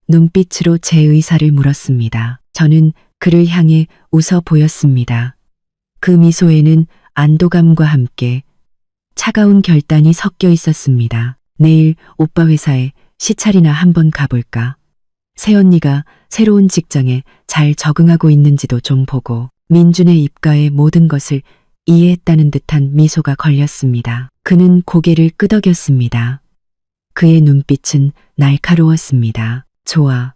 눈빛으로 제 의사를 물었습니다. 저는 그를 향해 웃어 보였습니다. 그 미소에는 안도감과 함께 차가운 결단이 섞여 있었습니다. 내일 오빠 회사에 시찰이나 한번 가볼까? 새언니가 새로운 직장에 잘 적응하고 있는지도 좀 보고. 민준의 입가에 모든 것을 이해했다는 듯한 미소가 걸렸습니다. 그는 고개를 끄덕였습니다. 그의 눈빛은 날카로웠습니다. 좋아.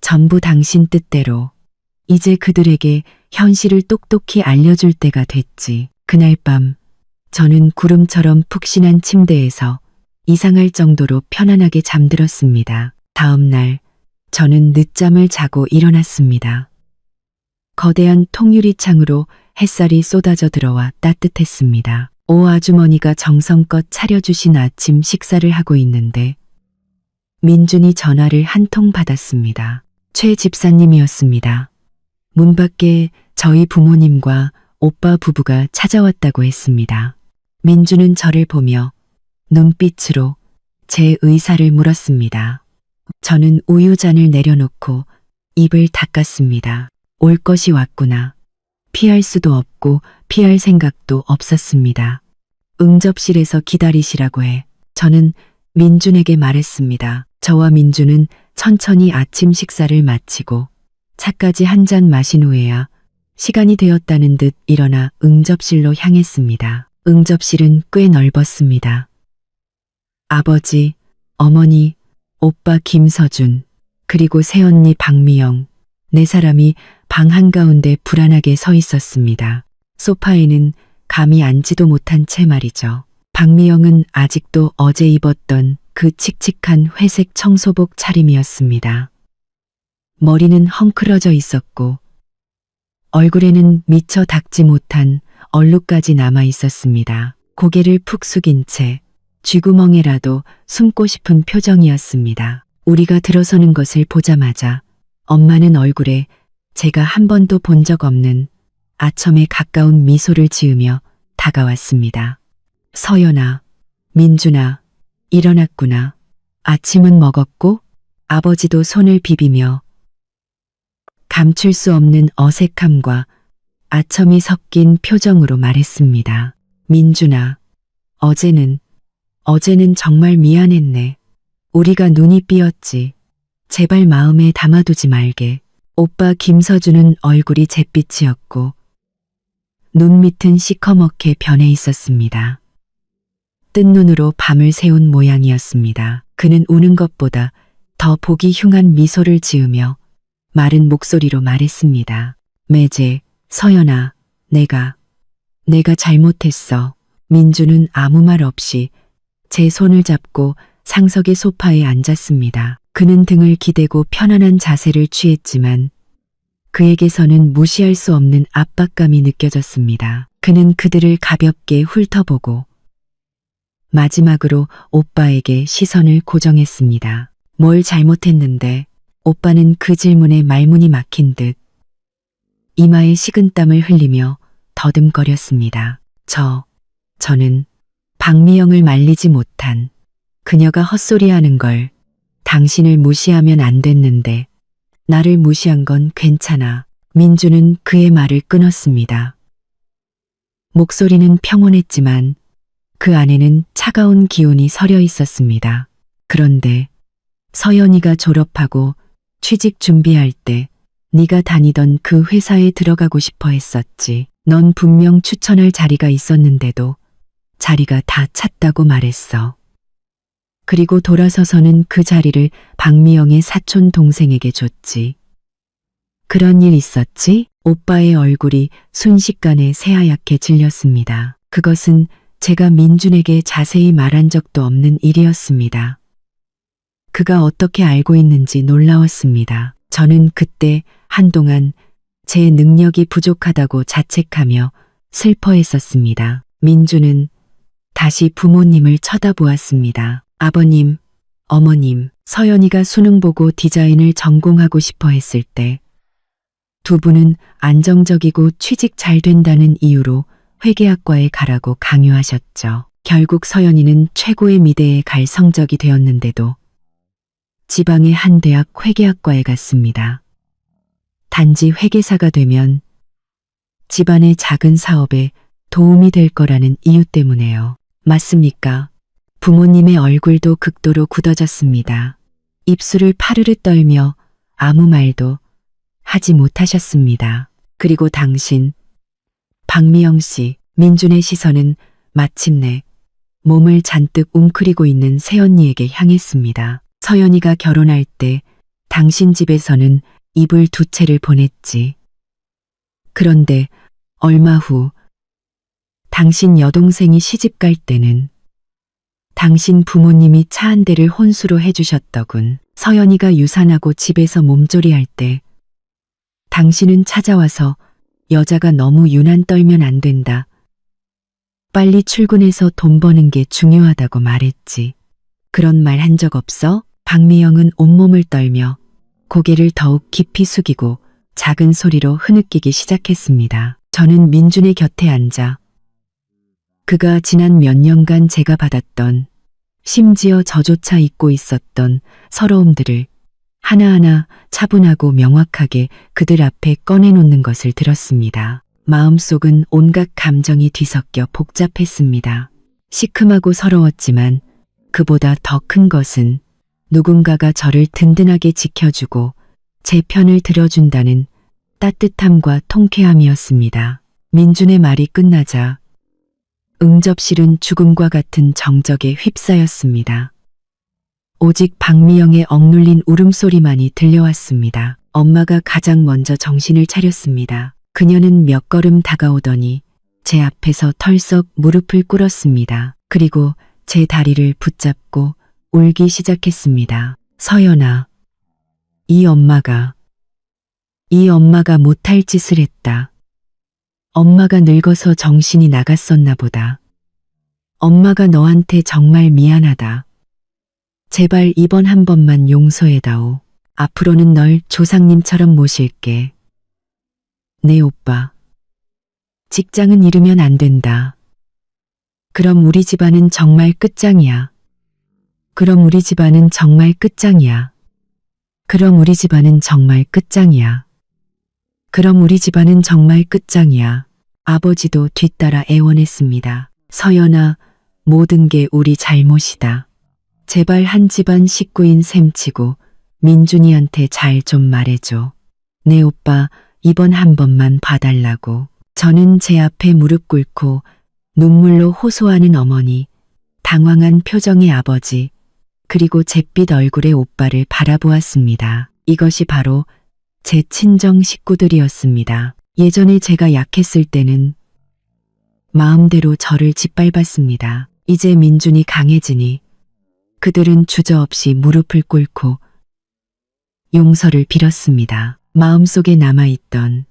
전부 당신 뜻대로. 이제 그들에게 현실을 똑똑히 알려줄 때가 됐지. 그날 밤 저는 구름처럼 푹신한 침대에서 이상할 정도로 편안하게 잠들었습니다. 다음 날 저는 늦잠을 자고 일어났습니다. 거대한 통유리 창으로 햇살이 쏟아져 들어와 따뜻했습니다. 오 아주머니가 정성껏 차려주신 아침 식사를 하고 있는데 민준이 전화를 한 통 받았습니다. 최 집사님이었습니다. 문 밖에 저희 부모님과 오빠 부부가 찾아왔다고 했습니다. 민준은 저를 보며 눈빛으로 제 의사를 물었습니다. 저는 우유잔을 내려놓고 입을 닦았습니다. 올 것이 왔구나. 피할 수도 없고 피할 생각도 없었습니다. 응접실에서 기다리시라고 해. 저는 민준에게 말했습니다. 저와 민준은 천천히 아침 식사를 마치고 차까지 한 잔 마신 후에야 시간이 되었다는 듯 일어나 응접실로 향했습니다. 응접실은 꽤 넓었습니다. 아버지, 어머니, 오빠 김서준, 그리고 새언니 박미영, 네 사람이 방 한가운데 불안하게 서 있었습니다. 소파에는 감히 앉지도 못한 채 말이죠. 박미영은 아직도 어제 입었던 그 칙칙한 회색 청소복 차림이었습니다. 머리는 헝클어져 있었고 얼굴에는 미처 닦지 못한 얼룩까지 남아 있었습니다. 고개를 푹 숙인 채 쥐구멍에라도 숨고 싶은 표정이었습니다. 우리가 들어서는 것을 보자마자 엄마는 얼굴에 제가 한 번도 본 적 없는 아첨에 가까운 미소를 지으며 다가왔습니다. 서연아, 민준아, 일어났구나. 아침은 먹었고 아버지도 손을 비비며 감출 수 없는 어색함과 아첨이 섞인 표정으로 말했습니다. 민준아, 어제는 정말 미안했네. 우리가 눈이 삐었지. 제발 마음에 담아두지 말게. 오빠 김서준은 얼굴이 잿빛이었고 눈 밑은 시커멓게 변해 있었습니다. 뜬 눈으로 밤을 새운 모양이었습니다. 그는 우는 것보다 더 보기 흉한 미소를 지으며 마른 목소리로 말했습니다. 매제, 서연아, 내가 잘못했어. 민주는 아무 말 없이 제 손을 잡고 상석의 소파에 앉았습니다. 그는 등을 기대고 편안한 자세를 취했지만 그에게서는 무시할 수 없는 압박감이 느껴졌습니다. 그는 그들을 가볍게 훑어보고 마지막으로 오빠에게 시선을 고정했습니다. 뭘 잘못했는데? 오빠는 그 질문에 말문이 막힌 듯 이마에 식은땀을 흘리며 더듬거렸습니다. 저는 박미영을 말리지 못한 그녀가 헛소리하는 걸 당신을 무시하면 안 됐는데 나를 무시한 건 괜찮아. 민주는 그의 말을 끊었습니다. 목소리는 평온했지만 그 안에는 차가운 기운이 서려 있었습니다. 그런데 서연이가 졸업하고 취직 준비할 때 네가 다니던 그 회사에 들어가고 싶어 했었지. 넌 분명 추천할 자리가 있었는데도 자리가 다 찼다고 말했어. 그리고 돌아서서는 그 자리를 박미영의 사촌 동생에게 줬지. 그런 일 있었지? 오빠의 얼굴이 순식간에 새하얗게 질렸습니다. 그것은 제가 민준에게 자세히 말한 적도 없는 일이었습니다. 그가 어떻게 알고 있는지 놀라웠습니다. 저는 그때 한동안 제 능력이 부족하다고 자책하며 슬퍼했었습니다. 민준은 다시 부모님을 쳐다보았습니다. 아버님, 어머님, 서연이가 수능 보고 디자인을 전공하고 싶어 했을 때 두 분은 안정적이고 취직 잘 된다는 이유로 회계학과에 가라고 강요하셨죠. 결국 서연이는 최고의 미대에 갈 성적이 되었는데도 지방의 한 대학 회계학과에 갔습니다. 단지 회계사가 되면 집안의 작은 사업에 도움이 될 거라는 이유 때문에요. 맞습니까? 부모님의 얼굴도 극도로 굳어졌습니다. 입술을 파르르 떨며 아무 말도 하지 못하셨습니다. 그리고 당신, 박미영 씨, 민준의 시선은 마침내 몸을 잔뜩 웅크리고 있는 새언니에게 향했습니다. 서연이가 결혼할 때 당신 집에서는 이불 두 채를 보냈지. 그런데 얼마 후 당신 여동생이 시집갈 때는 당신 부모님이 차 한 대를 혼수로 해주셨더군. 서연이가 유산하고 집에서 몸조리할 때 당신은 찾아와서 여자가 너무 유난 떨면 안 된다. 빨리 출근해서 돈 버는 게 중요하다고 말했지. 그런 말 한 적 없어? 박미영은 온몸을 떨며 고개를 더욱 깊이 숙이고 작은 소리로 흐느끼기 시작했습니다. 저는 민준의 곁에 앉아 그가 지난 몇 년간 제가 받았던, 심지어 저조차 잊고 있었던 서러움들을 하나하나 차분하고 명확하게 그들 앞에 꺼내놓는 것을 들었습니다. 마음속은 온갖 감정이 뒤섞여 복잡했습니다. 시큼하고 서러웠지만 그보다 더 큰 것은 누군가가 저를 든든하게 지켜주고 제 편을 들어준다는 따뜻함과 통쾌함이었습니다. 민준의 말이 끝나자 응접실은 죽음과 같은 정적에 휩싸였습니다. 오직 박미영의 억눌린 울음소리만이 들려왔습니다. 엄마가 가장 먼저 정신을 차렸습니다. 그녀는 몇 걸음 다가오더니 제 앞에서 털썩 무릎을 꿇었습니다. 그리고 제 다리를 붙잡고 울기 시작했습니다. 서연아, 이 엄마가 못할 짓을 했다. 엄마가 늙어서 정신이 나갔었나 보다. 엄마가 너한테 정말 미안하다. 제발 이번 한 번만 용서해다오. 앞으로는 널 조상님처럼 모실게. 네 오빠. 직장은 잃으면 안 된다. 그럼 우리 집안은 정말 끝장이야. 그럼 우리 집안은 정말 끝장이야. 그럼 우리 집안은 정말 끝장이야. 그럼 우리 집안은 정말 끝장이야. 아버지도 뒤따라 애원했습니다. 서연아, 모든 게 우리 잘못이다. 제발 한 집안 식구인 셈치고 민준이한테 잘 좀 말해줘. 네 오빠, 이번 한 번만 봐달라고. 저는 제 앞에 무릎 꿇고 눈물로 호소하는 어머니, 당황한 표정의 아버지, 그리고 잿빛 얼굴의 오빠를 바라보았습니다. 이것이 바로 제 친정 식구들이었습니다. 예전에 제가 약했을 때는 마음대로 저를 짓밟았습니다. 이제 민준이 강해지니 그들은 주저없이 무릎을 꿇고 용서를 빌었습니다. 마음속에 남아있던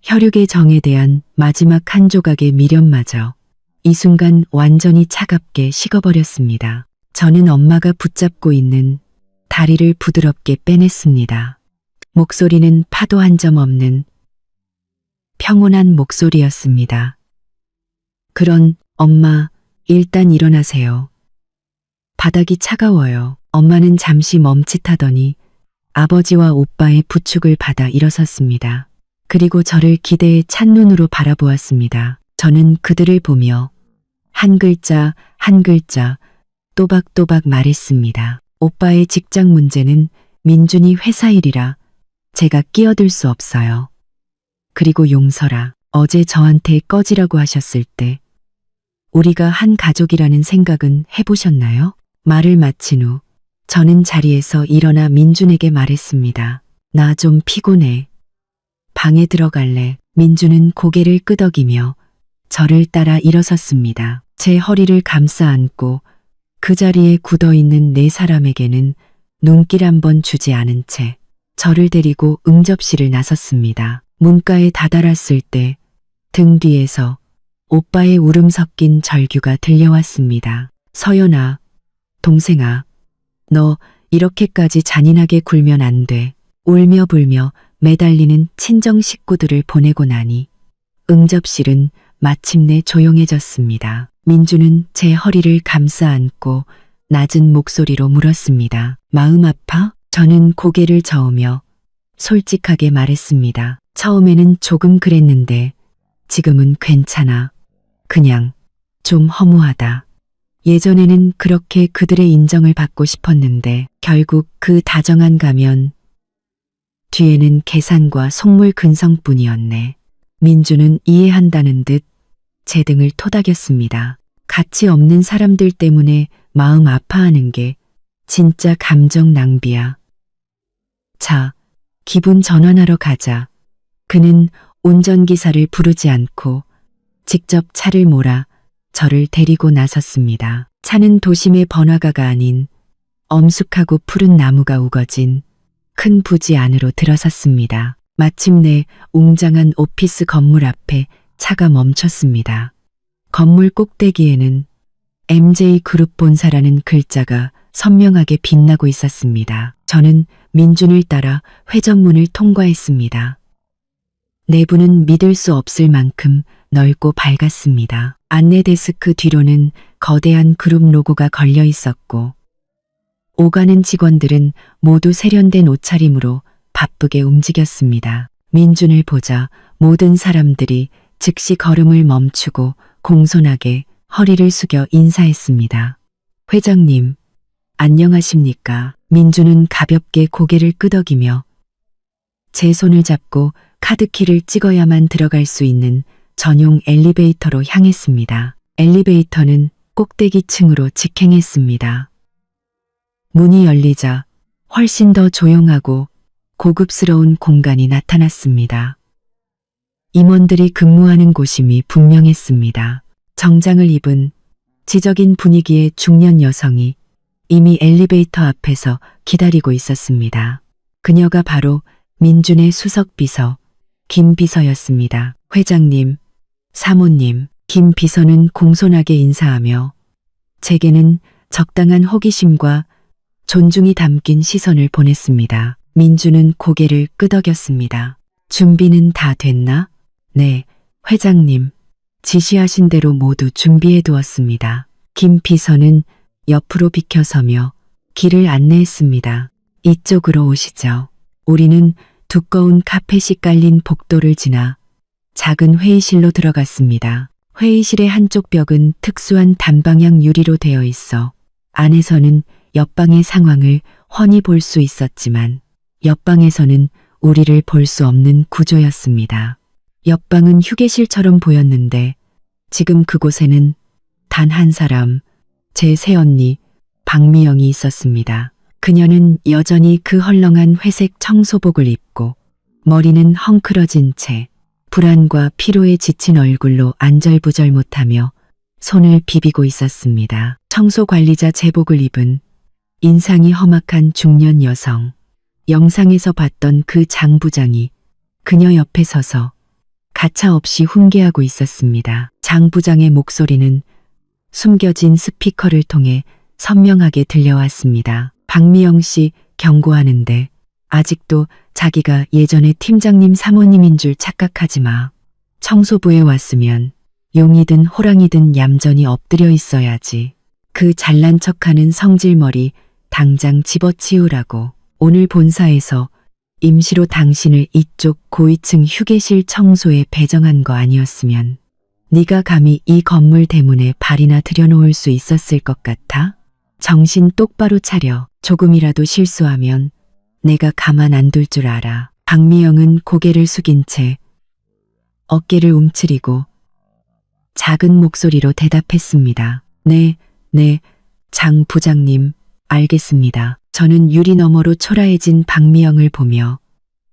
혈육의 정에 대한 마지막 한 조각의 미련마저 이 순간 완전히 차갑게 식어버렸습니다. 저는 엄마가 붙잡고 있는 다리를 부드럽게 빼냈습니다. 목소리는 파도 한 점 없는 평온한 목소리였습니다. 그런 엄마, 일단 일어나세요. 바닥이 차가워요. 엄마는 잠시 멈칫하더니 아버지와 오빠의 부축을 받아 일어섰습니다. 그리고 저를 기대에 찬 눈으로 바라보았습니다. 저는 그들을 보며 한 글자 한 글자 또박또박 말했습니다. 오빠의 직장 문제는 민준이 회사 일이라 제가 끼어들 수 없어요. 그리고 용서라. 어제 저한테 꺼지라고 하셨을 때 우리가 한 가족이라는 생각은 해보셨나요? 말을 마친 후 저는 자리에서 일어나 민준에게 말했습니다. 나 좀 피곤해. 방에 들어갈래. 민준은 고개를 끄덕이며 저를 따라 일어섰습니다. 제 허리를 감싸 안고 그 자리에 굳어있는 네 사람에게는 눈길 한 번 주지 않은 채 저를 데리고 응접실을 나섰습니다. 문가에 다다랐을 때 등 뒤에서 오빠의 울음 섞인 절규가 들려왔습니다. 서연아, 동생아, 너 이렇게까지 잔인하게 굴면 안 돼. 울며 불며 매달리는 친정 식구들을 보내고 나니 응접실은 마침내 조용해졌습니다. 민주는 제 허리를 감싸 안고 낮은 목소리로 물었습니다. 마음 아파? 저는 고개를 저으며 솔직하게 말했습니다. 처음에는 조금 그랬는데 지금은 괜찮아. 그냥 좀 허무하다. 예전에는 그렇게 그들의 인정을 받고 싶었는데 결국 그 다정한 가면 뒤에는 계산과 속물 근성뿐이었네. 민주는 이해한다는 듯 제 등을 토닥였습니다. 가치 없는 사람들 때문에 마음 아파하는 게 진짜 감정 낭비야. 자, 기분 전환하러 가자. 그는 운전기사를 부르지 않고 직접 차를 몰아 저를 데리고 나섰습니다. 차는 도심의 번화가가 아닌 엄숙하고 푸른 나무가 우거진 큰 부지 안으로 들어섰습니다. 마침내 웅장한 오피스 건물 앞에 차가 멈췄습니다. 건물 꼭대기에는 MJ그룹 본사라는 글자가 선명하게 빛나고 있었습니다. 저는 민준을 따라 회전문을 통과했습니다. 내부는 믿을 수 없을 만큼 넓고 밝았습니다. 안내 데스크 뒤로는 거대한 그룹 로고가 걸려 있었고 오가는 직원들은 모두 세련된 옷차림으로 바쁘게 움직였습니다. 민준을 보자 모든 사람들이 즉시 걸음을 멈추고 공손하게 허리를 숙여 인사했습니다. 회장님, 안녕하십니까? 민준은 가볍게 고개를 끄덕이며 제 손을 잡고 카드키를 찍어야만 들어갈 수 있는 전용 엘리베이터로 향했습니다. 엘리베이터는 꼭대기 층으로 직행했습니다. 문이 열리자 훨씬 더 조용하고 고급스러운 공간이 나타났습니다. 임원들이 근무하는 곳임이 분명했습니다. 정장을 입은 지적인 분위기의 중년 여성이 이미 엘리베이터 앞에서 기다리고 있었습니다. 그녀가 바로 민준의 수석 비서 김 비서였습니다. 회장님, 사모님, 김 비서는 공손하게 인사하며 제게는 적당한 호기심과 존중이 담긴 시선을 보냈습니다. 민준은 고개를 끄덕였습니다. 준비는 다 됐나? 네, 회장님. 지시하신 대로 모두 준비해 두었습니다. 김 비서는 옆으로 비켜서며 길을 안내했습니다. 이쪽으로 오시죠. 우리는 두꺼운 카펫이 깔린 복도를 지나 작은 회의실로 들어갔습니다. 회의실의 한쪽 벽은 특수한 단방향 유리로 되어 있어 안에서는 옆방의 상황을 훤히 볼 수 있었지만 옆방에서는 우리를 볼 수 없는 구조였습니다. 옆방은 휴게실처럼 보였는데 지금 그곳에는 단 한 사람, 제 새언니 박미영이 있었습니다. 그녀는 여전히 그 헐렁한 회색 청소복을 입고 머리는 헝클어진 채 불안과 피로에 지친 얼굴로 안절부절 못하며 손을 비비고 있었습니다. 청소관리자 제복을 입은 인상이 험악한 중년 여성. 영상에서 봤던 그 장 부장이 그녀 옆에 서서 가차없이 훈계하고 있었습니다. 장 부장의 목소리는 숨겨진 스피커를 통해 선명하게 들려왔습니다. 박미영 씨 경고하는데 아직도 자기가 예전에 팀장님 사모님인 줄 착각하지 마. 청소부에 왔으면 용이든 호랑이든 얌전히 엎드려 있어야지. 그 잘난 척하는 성질머리 당장 집어치우라고. 오늘 본사에서 임시로 당신을 이쪽 고위층 휴게실 청소에 배정한 거 아니었으면 네가 감히 이 건물 대문에 발이나 들여놓을 수 있었을 것 같아? 정신 똑바로 차려. 조금이라도 실수하면 내가 가만 안 둘 줄 알아. 박미영은 고개를 숙인 채 어깨를 움츠리고 작은 목소리로 대답했습니다. 네, 장 부장님, 알겠습니다. 저는 유리 너머로 초라해진 박미영을 보며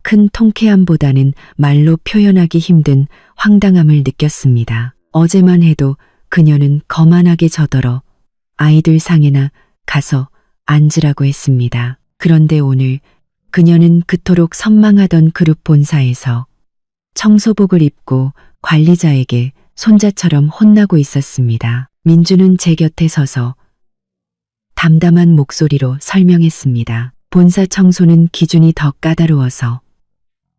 큰 통쾌함보다는 말로 표현하기 힘든 황당함을 느꼈습니다. 어제만 해도 그녀는 거만하게 저더러 아이들 상에나 가서 앉으라고 했습니다. 그런데 오늘 그녀는 그토록 선망하던 그룹 본사에서 청소복을 입고 관리자에게 손자처럼 혼나고 있었습니다. 민주는 제 곁에 서서 담담한 목소리로 설명했습니다. 본사 청소는 기준이 더 까다로워서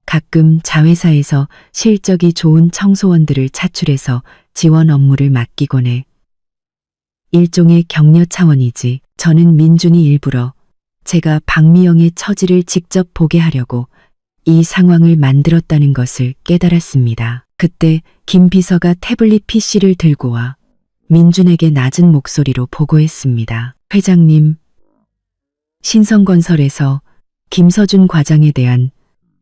가끔 자회사에서 실적이 좋은 청소원들을 차출해서 지원 업무를 맡기곤 해. 일종의 격려 차원이지. 저는 민준이 일부러 제가 박미영의 처지를 직접 보게 하려고 이 상황을 만들었다는 것을 깨달았습니다. 그때 김 비서가 태블릿 PC를 들고 와 민준에게 낮은 목소리로 보고했습니다. 회장님, 신성건설에서 김서준 과장에 대한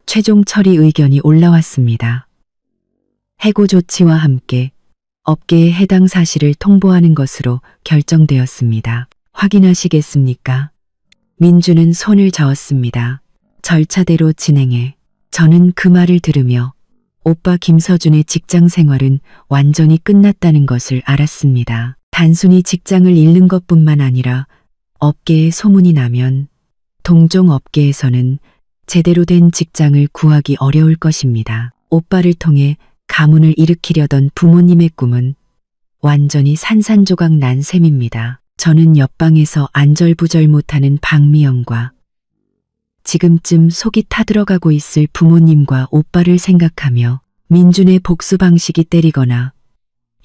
최종 처리 의견이 올라왔습니다. 해고 조치와 함께 업계에 해당 사실을 통보하는 것으로 결정되었습니다. 확인하시겠습니까? 민주는 손을 저었습니다. 절차대로 진행해. 저는 그 말을 들으며 오빠 김서준의 직장 생활은 완전히 끝났다는 것을 알았습니다. 단순히 직장을 잃는 것뿐만 아니라 업계에 소문이 나면 동종 업계에서는 제대로 된 직장을 구하기 어려울 것입니다. 오빠를 통해 가문을 일으키려던 부모님의 꿈은 완전히 산산조각 난 셈입니다. 저는 옆방에서 안절부절 못하는 박미영과 지금쯤 속이 타들어가고 있을 부모님과 오빠를 생각하며 민준의 복수 방식이 때리거나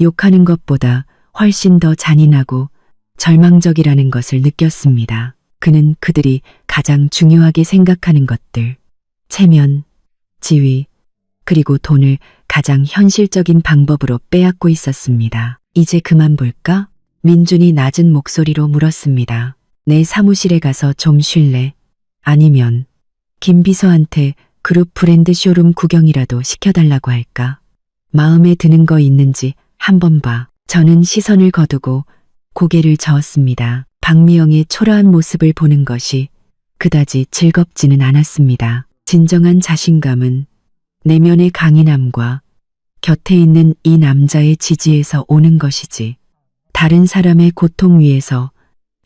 욕하는 것보다 훨씬 더 잔인하고 절망적이라는 것을 느꼈습니다. 그는 그들이 가장 중요하게 생각하는 것들, 체면, 지위, 그리고 돈을 가장 현실적인 방법으로 빼앗고 있었습니다. 이제 그만 볼까? 민준이 낮은 목소리로 물었습니다. 내 사무실에 가서 좀 쉴래? 아니면 김 비서한테 그룹 브랜드 쇼룸 구경이라도 시켜달라고 할까? 마음에 드는 거 있는지 한번 봐. 저는 시선을 거두고 고개를 저었습니다. 박미영의 초라한 모습을 보는 것이 그다지 즐겁지는 않았습니다. 진정한 자신감은 내면의 강인함과 곁에 있는 이 남자의 지지에서 오는 것이지 다른 사람의 고통 위에서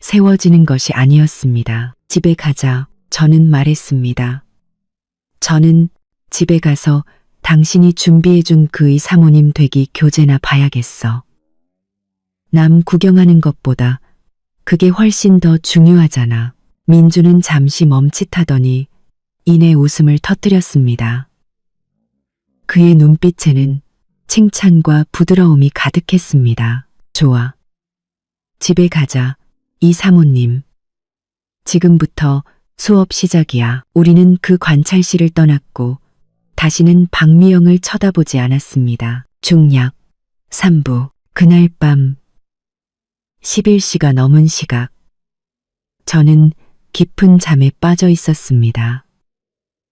세워지는 것이 아니었습니다. 집에 가자. 저는 말했습니다. 저는 집에 가서 당신이 준비해준 그의 사모님 되기 교재나 봐야겠어. 남 구경하는 것보다 그게 훨씬 더 중요하잖아. 민주는 잠시 멈칫하더니 이내 웃음을 터뜨렸습니다. 그의 눈빛에는 칭찬과 부드러움이 가득했습니다. 좋아. 집에 가자. 이 사모님. 지금부터 수업 시작이야. 우리는 그 관찰실을 떠났고 다시는 박미영을 쳐다보지 않았습니다. 중략 3부. 그날 밤 11시가 넘은 시각. 저는 깊은 잠에 빠져 있었습니다.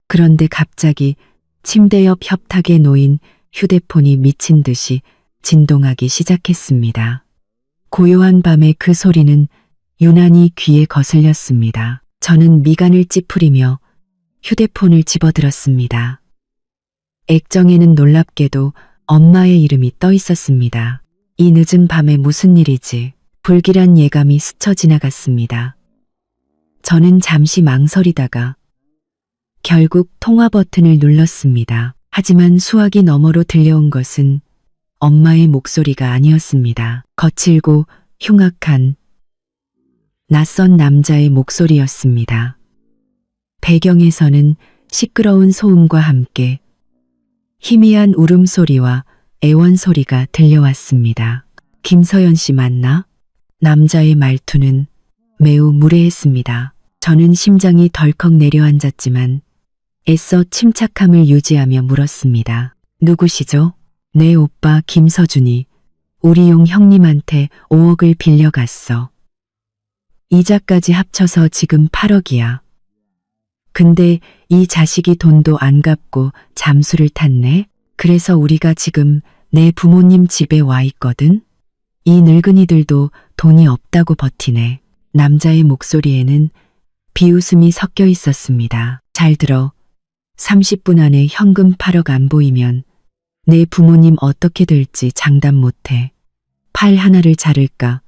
그런데 갑자기 침대 옆 협탁에 놓인 휴대폰이 미친 듯이 진동하기 시작했습니다. 고요한 밤의 그 소리는 유난히 귀에 거슬렸습니다. 저는 미간을 찌푸리며 휴대폰을 집어들었습니다. 액정에는 놀랍게도 엄마의 이름이 떠 있었습니다. 이 늦은 밤에 무슨 일이지? 불길한 예감이 스쳐 지나갔습니다. 저는 잠시 망설이다가 결국 통화 버튼을 눌렀습니다. 하지만 수화기 너머로 들려온 것은 엄마의 목소리가 아니었습니다. 거칠고 흉악한 낯선 남자의 목소리였습니다. 배경에서는 시끄러운 소음과 함께 희미한 울음소리와 애원소리가 들려왔습니다. 김서연 씨 맞나? 남자의 말투는 매우 무례했습니다. 저는 심장이 덜컥 내려앉았지만 애써 침착함을 유지하며 물었습니다. 누구시죠? 내 오빠 김서준이 우리 용 형님한테 5억을 빌려갔어. 이자까지 합쳐서 지금 8억이야. 근데 이 자식이 돈도 안 갚고 잠수를 탔네? 그래서 우리가 지금 내 부모님 집에 와 있거든? 이 늙은이들도 돈이 없다고 버티네. 남자의 목소리에는 비웃음이 섞여 있었습니다. 잘 들어. 30분 안에 현금 8억 안 보이면 내 부모님 어떻게 될지 장담 못해. 팔 하나를 자를까?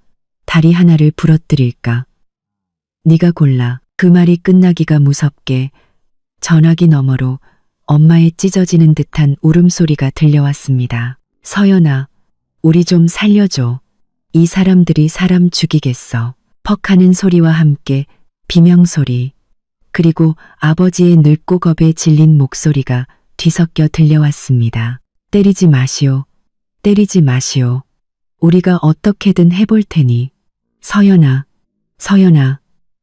다리 하나를 부러뜨릴까? 네가 골라. 그 말이 끝나기가 무섭게 전화기 너머로 엄마의 찢어지는 듯한 울음소리가 들려왔습니다. 서연아, 우리 좀 살려줘. 이 사람들이 사람 죽이겠어. 퍽하는 소리와 함께 비명소리, 그리고 아버지의 늙고 겁에 질린 목소리가 뒤섞여 들려왔습니다. 때리지 마시오. 때리지 마시오. 우리가 어떻게든 해볼 테니. 서연아, 서연아,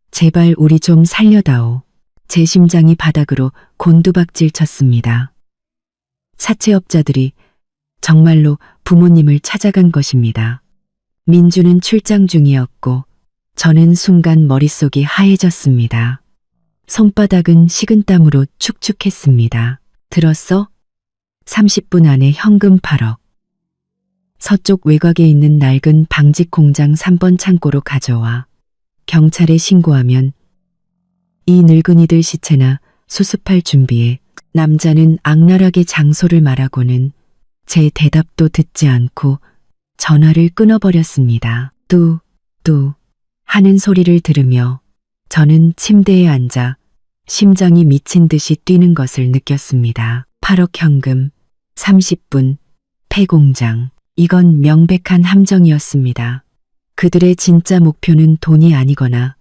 제발 우리 좀 살려다오. 제 심장이 바닥으로 곤두박질 쳤습니다. 사채업자들이 정말로 부모님을 찾아간 것입니다. 민주는 출장 중이었고 저는 순간 머릿속이 하얘졌습니다. 손바닥은 식은땀으로 축축했습니다. 들었어? 30분 안에 현금 8억. 서쪽 외곽에 있는 낡은 방직 공장 3번 창고로 가져와. 경찰에 신고하면 이 늙은이들 시체나 수습할 준비에. 남자는 악랄하게 장소를 말하고는 제 대답도 듣지 않고 전화를 끊어버렸습니다. 뚜 하는 소리를 들으며 저는 침대에 앉아 심장이 미친 듯이 뛰는 것을 느꼈습니다. 8억 현금, 30분, 폐공장. 이건 명백한 함정이었습니다. 그들의 진짜 목표는 돈이 아니거나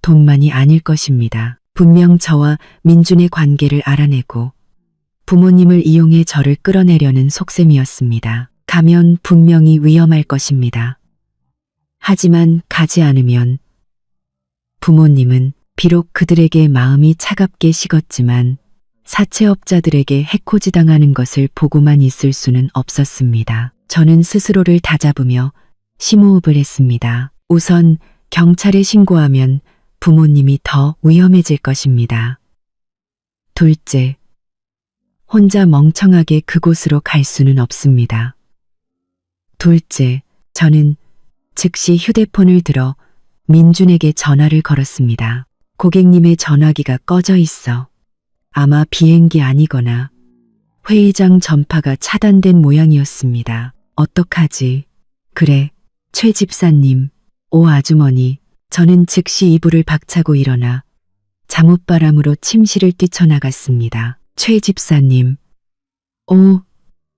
돈만이 아닐 것입니다. 분명 저와 민준의 관계를 알아내고 부모님을 이용해 저를 끌어내려는 속셈이었습니다. 가면 분명히 위험할 것입니다. 하지만 가지 않으면 부모님은 비록 그들에게 마음이 차갑게 식었지만 사채업자들에게 해코지당하는 것을 보고만 있을 수는 없었습니다. 저는 스스로를 다잡으며 심호흡을 했습니다. 우선 경찰에 신고하면 부모님이 더 위험해질 것입니다. 둘째, 혼자 멍청하게 그곳으로 갈 수는 없습니다. 둘째, 저는 즉시 휴대폰을 들어 민준에게 전화를 걸었습니다. 고객님의 전화기가 꺼져 있어. 아마 비행기 아니거나 회의장 전파가 차단된 모양이었습니다. 어떡하지? 그래, 최 집사님, 오 아주머니. 저는 즉시 이불을 박차고 일어나 잠옷바람으로 침실을 뛰쳐나갔습니다. 최 집사님, 오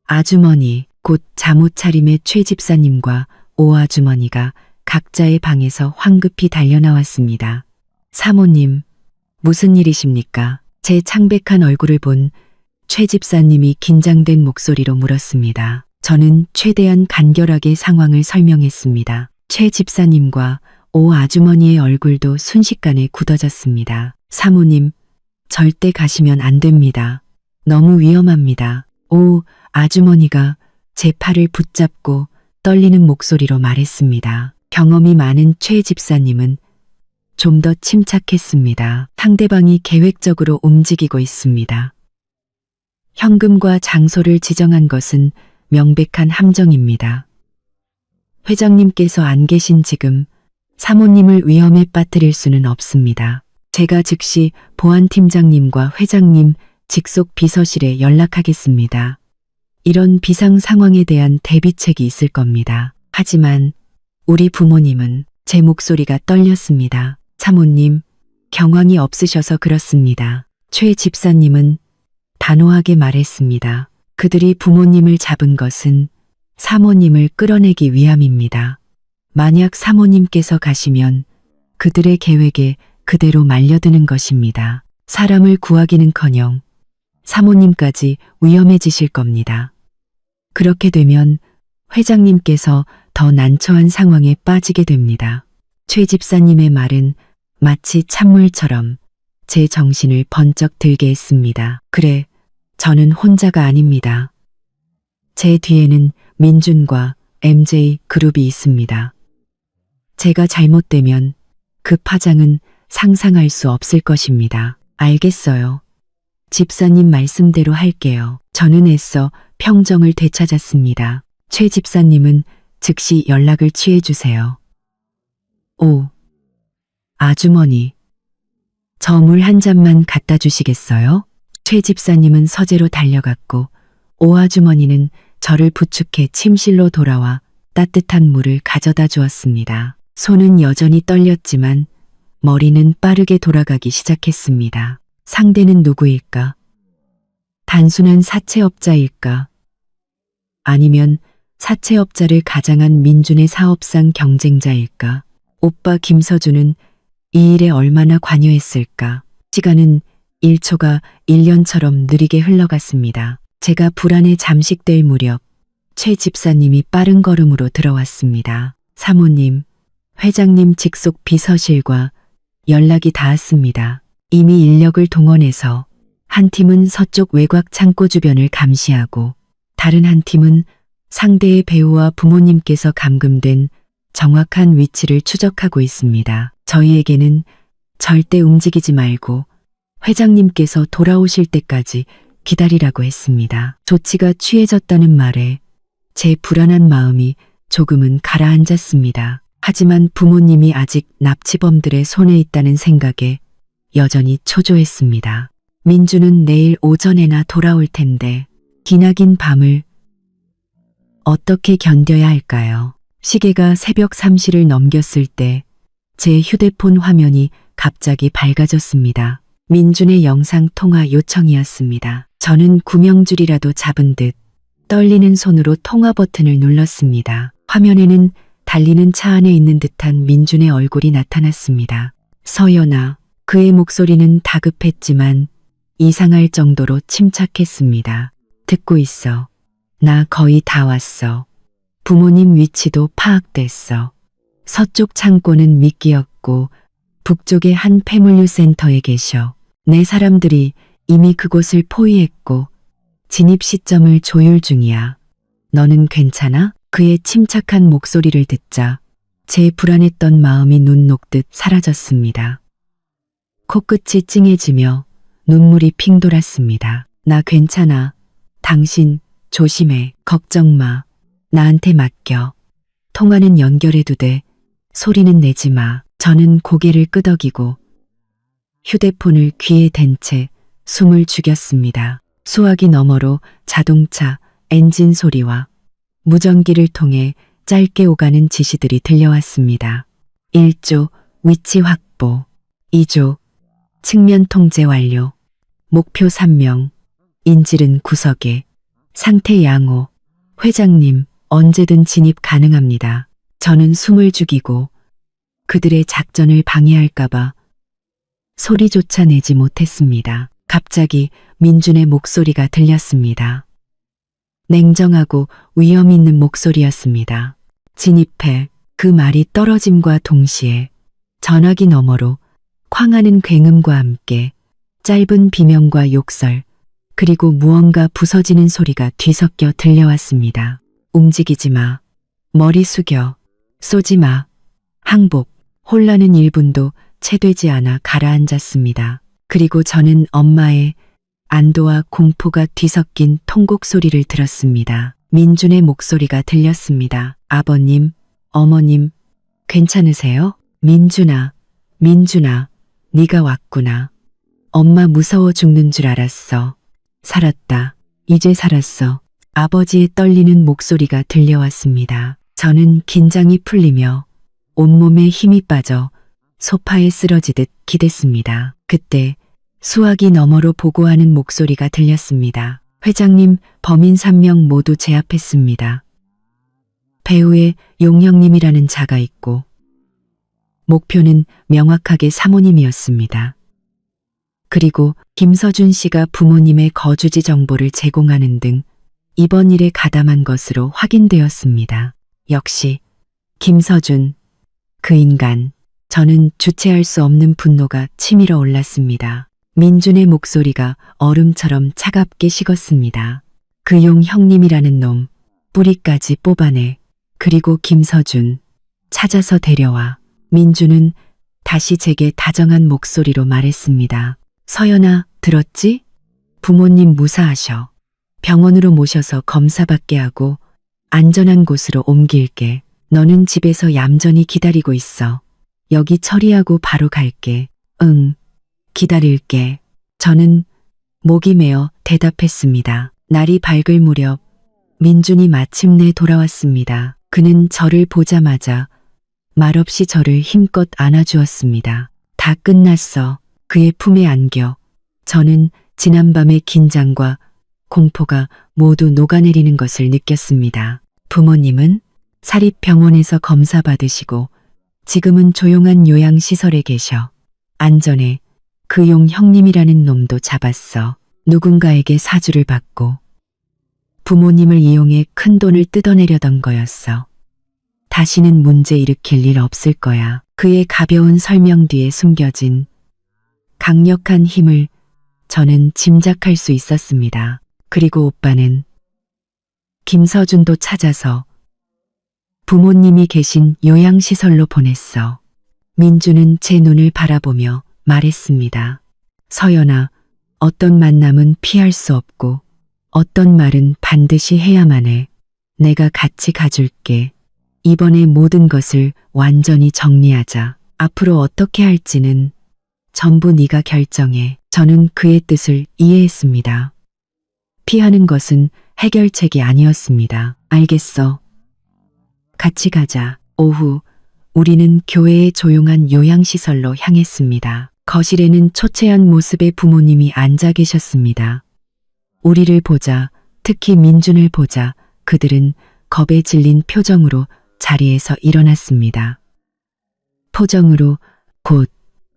아주머니. 곧 잠옷 차림의 최 집사님과 오 아주머니가 각자의 방에서 황급히 달려나왔습니다. 사모님, 무슨 일이십니까? 제 창백한 얼굴을 본 최 집사님이 긴장된 목소리로 물었습니다. 저는 최대한 간결하게 상황을 설명했습니다. 최 집사님과 오 아주머니의 얼굴도 순식간에 굳어졌습니다. 사모님, 절대 가시면 안 됩니다. 너무 위험합니다. 오 아주머니가 제 팔을 붙잡고 떨리는 목소리로 말했습니다. 경험이 많은 최 집사님은 좀 더 침착했습니다. 상대방이 계획적으로 움직이고 있습니다. 현금과 장소를 지정한 것은 명백한 함정입니다. 회장님께서 안 계신 지금 사모님을 위험에 빠뜨릴 수는 없습니다. 제가 즉시 보안팀장님과 회장님 직속 비서실에 연락하겠습니다. 이런 비상 상황에 대한 대비책이 있을 겁니다. 하지만 우리 부모님은 제 목소리가 떨렸습니다. 사모님, 경황이 없으셔서 그렇습니다. 최 집사님은 단호하게 말했습니다. 그들이 부모님을 잡은 것은 사모님을 끌어내기 위함입니다. 만약 사모님께서 가시면 그들의 계획에 그대로 말려드는 것입니다. 사람을 구하기는커녕 사모님까지 위험해지실 겁니다. 그렇게 되면 회장님께서 더 난처한 상황에 빠지게 됩니다. 최 집사님의 말은 마치 찬물처럼 제 정신을 번쩍 들게 했습니다. 그래, 저는 혼자가 아닙니다. 제 뒤에는 민준과 MJ 그룹이 있습니다. 제가 잘못되면 그 파장은 상상할 수 없을 것입니다. 알겠어요. 집사님 말씀대로 할게요. 저는 애써 평정을 되찾았습니다. 최 집사님은 즉시 연락을 취해주세요. 오, 아주머니, 저 물 한 잔만 갖다 주시겠어요? 최 집사님은 서재로 달려갔고 오 아주머니는 저를 부축해 침실로 돌아와 따뜻한 물을 가져다 주었습니다. 손은 여전히 떨렸지만 머리는 빠르게 돌아가기 시작했습니다. 상대는 누구일까? 단순한 사채업자일까? 아니면 사채업자를 가장한 민준의 사업상 경쟁자일까? 오빠 김서준은 이 일에 얼마나 관여했을까? 시간은 1초가 1년처럼 느리게 흘러갔습니다. 제가 불안에 잠식될 무렵 최 집사님이 빠른 걸음으로 들어왔습니다. 사모님, 회장님 직속 비서실과 연락이 닿았습니다. 이미 인력을 동원해서 한 팀은 서쪽 외곽 창고 주변을 감시하고 다른 한 팀은 상대의 배우와 부모님께서 감금된 정확한 위치를 추적하고 있습니다. 저희에게는 절대 움직이지 말고 회장님께서 돌아오실 때까지 기다리라고 했습니다. 조치가 취해졌다는 말에 제 불안한 마음이 조금은 가라앉았습니다. 하지만 부모님이 아직 납치범들의 손에 있다는 생각에 여전히 초조했습니다. 민주는 내일 오전에나 돌아올 텐데 기나긴 밤을 어떻게 견뎌야 할까요? 시계가 새벽 3시를 넘겼을 때 제 휴대폰 화면이 갑자기 밝아졌습니다. 민준의 영상 통화 요청이었습니다. 저는 구명줄이라도 잡은 듯 떨리는 손으로 통화 버튼을 눌렀습니다. 화면에는 달리는 차 안에 있는 듯한 민준의 얼굴이 나타났습니다. 서연아. 그의 목소리는 다급했지만 이상할 정도로 침착했습니다. 듣고 있어. 나 거의 다 왔어. 부모님 위치도 파악됐어. 서쪽 창고는 미끼였고 북쪽의 한 폐물류 센터에 계셔. 내 사람들이 이미 그곳을 포위했고 진입 시점을 조율 중이야. 너는 괜찮아? 그의 침착한 목소리를 듣자 제 불안했던 마음이 눈 녹듯 사라졌습니다. 코끝이 찡해지며 눈물이 핑 돌았습니다. 나 괜찮아. 당신 조심해. 걱정 마. 나한테 맡겨. 통화는 연결해도 돼. 소리는 내지 마. 저는 고개를 끄덕이고 휴대폰을 귀에 댄 채 숨을 죽였습니다. 수화기 너머로 자동차 엔진 소리와 무전기를 통해 짧게 오가는 지시들이 들려왔습니다. 1조 위치 확보. 2조 측면 통제 완료. 목표 3명. 인질은 구석에. 상태 양호. 회장님, 언제든 진입 가능합니다. 저는 숨을 죽이고 그들의 작전을 방해할까봐 소리조차 내지 못했습니다. 갑자기 민준의 목소리가 들렸습니다. 냉정하고 위험 있는 목소리였습니다. 진입해. 그 말이 떨어짐과 동시에 전화기 너머로 쾅하는 굉음과 함께 짧은 비명과 욕설 그리고 무언가 부서지는 소리가 뒤섞여 들려왔습니다. 움직이지 마. 머리 숙여. 쏘지 마. 항복. 혼란은 1분도 채 되지 않아 가라앉았습니다. 그리고 저는 엄마의 안도와 공포가 뒤섞인 통곡 소리를 들었습니다. 민준의 목소리가 들렸습니다. 아버님, 어머님, 괜찮으세요? 민준아, 민준아, 네가 왔구나. 엄마 무서워 죽는 줄 알았어. 살았다. 이제 살았어. 아버지의 떨리는 목소리가 들려왔습니다. 저는 긴장이 풀리며 온몸에 힘이 빠져 소파에 쓰러지듯 기댔습니다. 그때 수화기 너머로 보고하는 목소리가 들렸습니다. 회장님, 범인 3명 모두 제압했습니다. 배우의 용영님이라는 자가 있고 목표는 명확하게 사모님이었습니다. 그리고 김서준 씨가 부모님의 거주지 정보를 제공하는 등 이번 일에 가담한 것으로 확인되었습니다. 역시 김서준, 그 인간. 저는 주체할 수 없는 분노가 치밀어 올랐습니다. 민준의 목소리가 얼음처럼 차갑게 식었습니다. 그 용 형님이라는 놈, 뿌리까지 뽑아내. 그리고 김서준, 찾아서 데려와. 민준은 다시 제게 다정한 목소리로 말했습니다. 서연아, 들었지? 부모님 무사하셔. 병원으로 모셔서 검사받게 하고 안전한 곳으로 옮길게. 너는 집에서 얌전히 기다리고 있어. 여기 처리하고 바로 갈게. 응, 기다릴게. 저는 목이 메어 대답했습니다. 날이 밝을 무렵 민준이 마침내 돌아왔습니다. 그는 저를 보자마자 말없이 저를 힘껏 안아주었습니다. 다 끝났어. 그의 품에 안겨 저는 지난밤의 긴장과 공포가 모두 녹아내리는 것을 느꼈습니다. 부모님은 사립병원에서 검사 받으시고 지금은 조용한 요양시설에 계셔. 안전해. 그 용 형님이라는 놈도 잡았어. 누군가에게 사주를 받고 부모님을 이용해 큰 돈을 뜯어내려던 거였어. 다시는 문제 일으킬 일 없을 거야. 그의 가벼운 설명 뒤에 숨겨진 강력한 힘을 저는 짐작할 수 있었습니다. 그리고 오빠는 김서준도 찾아서 부모님이 계신 요양시설로 보냈어. 민주는 제 눈을 바라보며 말했습니다. 서연아, 어떤 만남은 피할 수 없고 어떤 말은 반드시 해야만 해. 내가 같이 가줄게. 이번에 모든 것을 완전히 정리하자. 앞으로 어떻게 할지는 전부 네가 결정해. 저는 그의 뜻을 이해했습니다. 피하는 것은 해결책이 아니었습니다. 알겠어. 같이 가자. 오후 우리는 교회의 조용한 요양시설로 향했습니다. 거실에는 초췌한 모습의 부모님이 앉아 계셨습니다. 우리를 보자 특히 민준을 보자 그들은 겁에 질린 표정으로 자리에서 일어났습니다. 포정으로 곧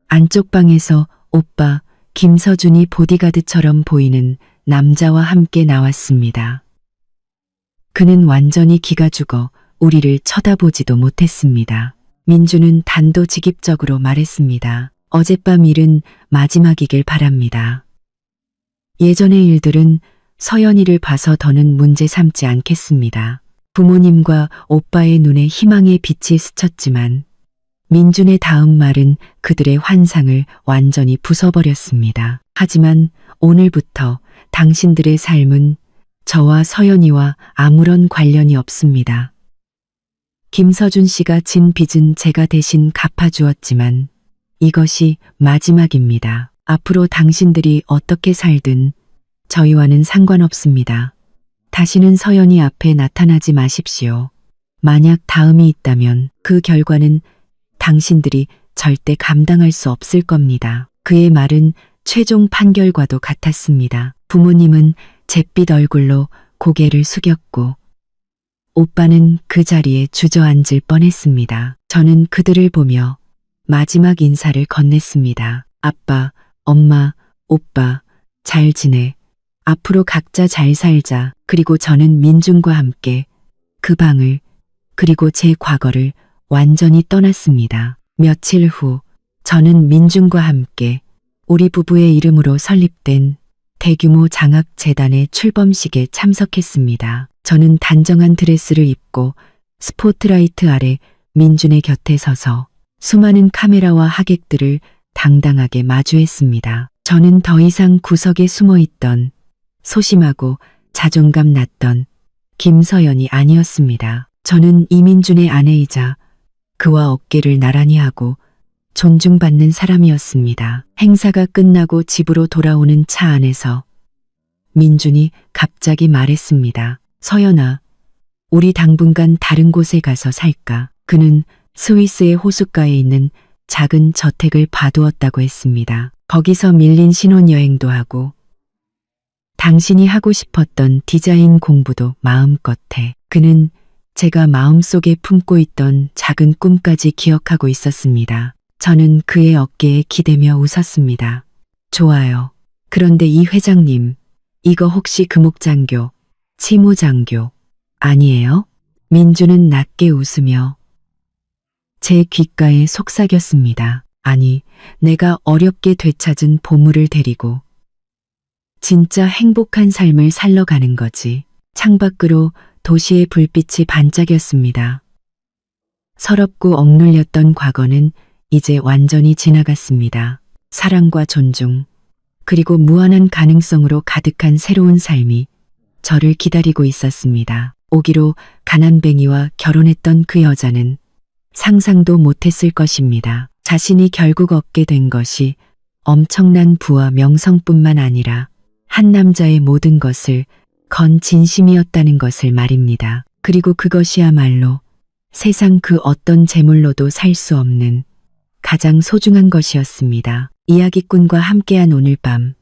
안쪽 방에서 오빠 김서준이 보디가드처럼 보이는 남자와 함께 나왔습니다. 그는 완전히 기가 죽어 우리를 쳐다보지도 못했습니다. 민주는 단도직입적으로 말했습니다. 어젯밤 일은 마지막이길 바랍니다. 예전의 일들은 서연이를 봐서 더는 문제 삼지 않겠습니다. 부모님과 오빠의 눈에 희망의 빛이 스쳤지만 민준의 다음 말은 그들의 환상을 완전히 부숴버렸습니다. 하지만 오늘부터 당신들의 삶은 저와 서연이와 아무런 관련이 없습니다. 김서준 씨가 진 빚은 제가 대신 갚아주었지만 이것이 마지막입니다. 앞으로 당신들이 어떻게 살든 저희와는 상관없습니다. 다시는 서연이 앞에 나타나지 마십시오. 만약 다음이 있다면 그 결과는 당신들이 절대 감당할 수 없을 겁니다. 그의 말은 최종 판결과도 같았습니다. 부모님은 잿빛 얼굴로 고개를 숙였고 오빠는 그 자리에 주저앉을 뻔했습니다. 저는 그들을 보며 마지막 인사를 건넸습니다. 아빠, 엄마, 오빠, 잘 지내. 앞으로 각자 잘 살자. 그리고 저는 민준과 함께 그 방을 그리고 제 과거를 완전히 떠났습니다. 며칠 후 저는 민준과 함께 우리 부부의 이름으로 설립된 대규모 장학재단의 출범식에 참석했습니다. 저는 단정한 드레스를 입고 스포트라이트 아래 민준의 곁에 서서 수많은 카메라와 하객들을 당당하게 마주했습니다. 저는 더 이상 구석에 숨어있던 소심하고 자존감 났던 김서연이 아니었습니다. 저는 이민준의 아내이자 그와 어깨를 나란히 하고 존중받는 사람이었습니다. 행사가 끝나고 집으로 돌아오는 차 안에서 민준이 갑자기 말했습니다. 서연아, 우리 당분간 다른 곳에 가서 살까? 그는 스위스의 호숫가에 있는 작은 저택을 봐두었다고 했습니다. 거기서 밀린 신혼여행도 하고 당신이 하고 싶었던 디자인 공부도 마음껏 해. 그는 제가 마음속에 품고 있던 작은 꿈까지 기억하고 있었습니다. 저는 그의 어깨에 기대며 웃었습니다. 좋아요. 그런데 이 회장님, 이거 혹시 금옥장교, 치무장교 아니에요? 민주는 낮게 웃으며 제 귓가에 속삭였습니다. 아니, 내가 어렵게 되찾은 보물을 데리고 진짜 행복한 삶을 살러 가는 거지. 창밖으로 도시의 불빛이 반짝였습니다. 서럽고 억눌렸던 과거는 이제 완전히 지나갔습니다. 사랑과 존중, 그리고 무한한 가능성으로 가득한 새로운 삶이 저를 기다리고 있었습니다. 오기로 가난뱅이와 결혼했던 그 여자는 상상도 못했을 것입니다. 자신이 결국 얻게 된 것이 엄청난 부와 명성뿐만 아니라 한 남자의 모든 것을 건 진심이었다는 것을 말입니다. 그리고 그것이야말로 세상 그 어떤 재물로도 살 수 없는 가장 소중한 것이었습니다. 이야기꾼과 함께한 오늘 밤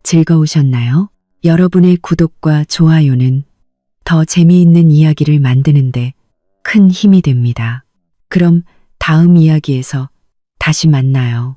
즐거우셨나요? 여러분의 구독과 좋아요는 더 재미있는 이야기를 만드는데 큰 힘이 됩니다. 그럼 다음 이야기에서 다시 만나요.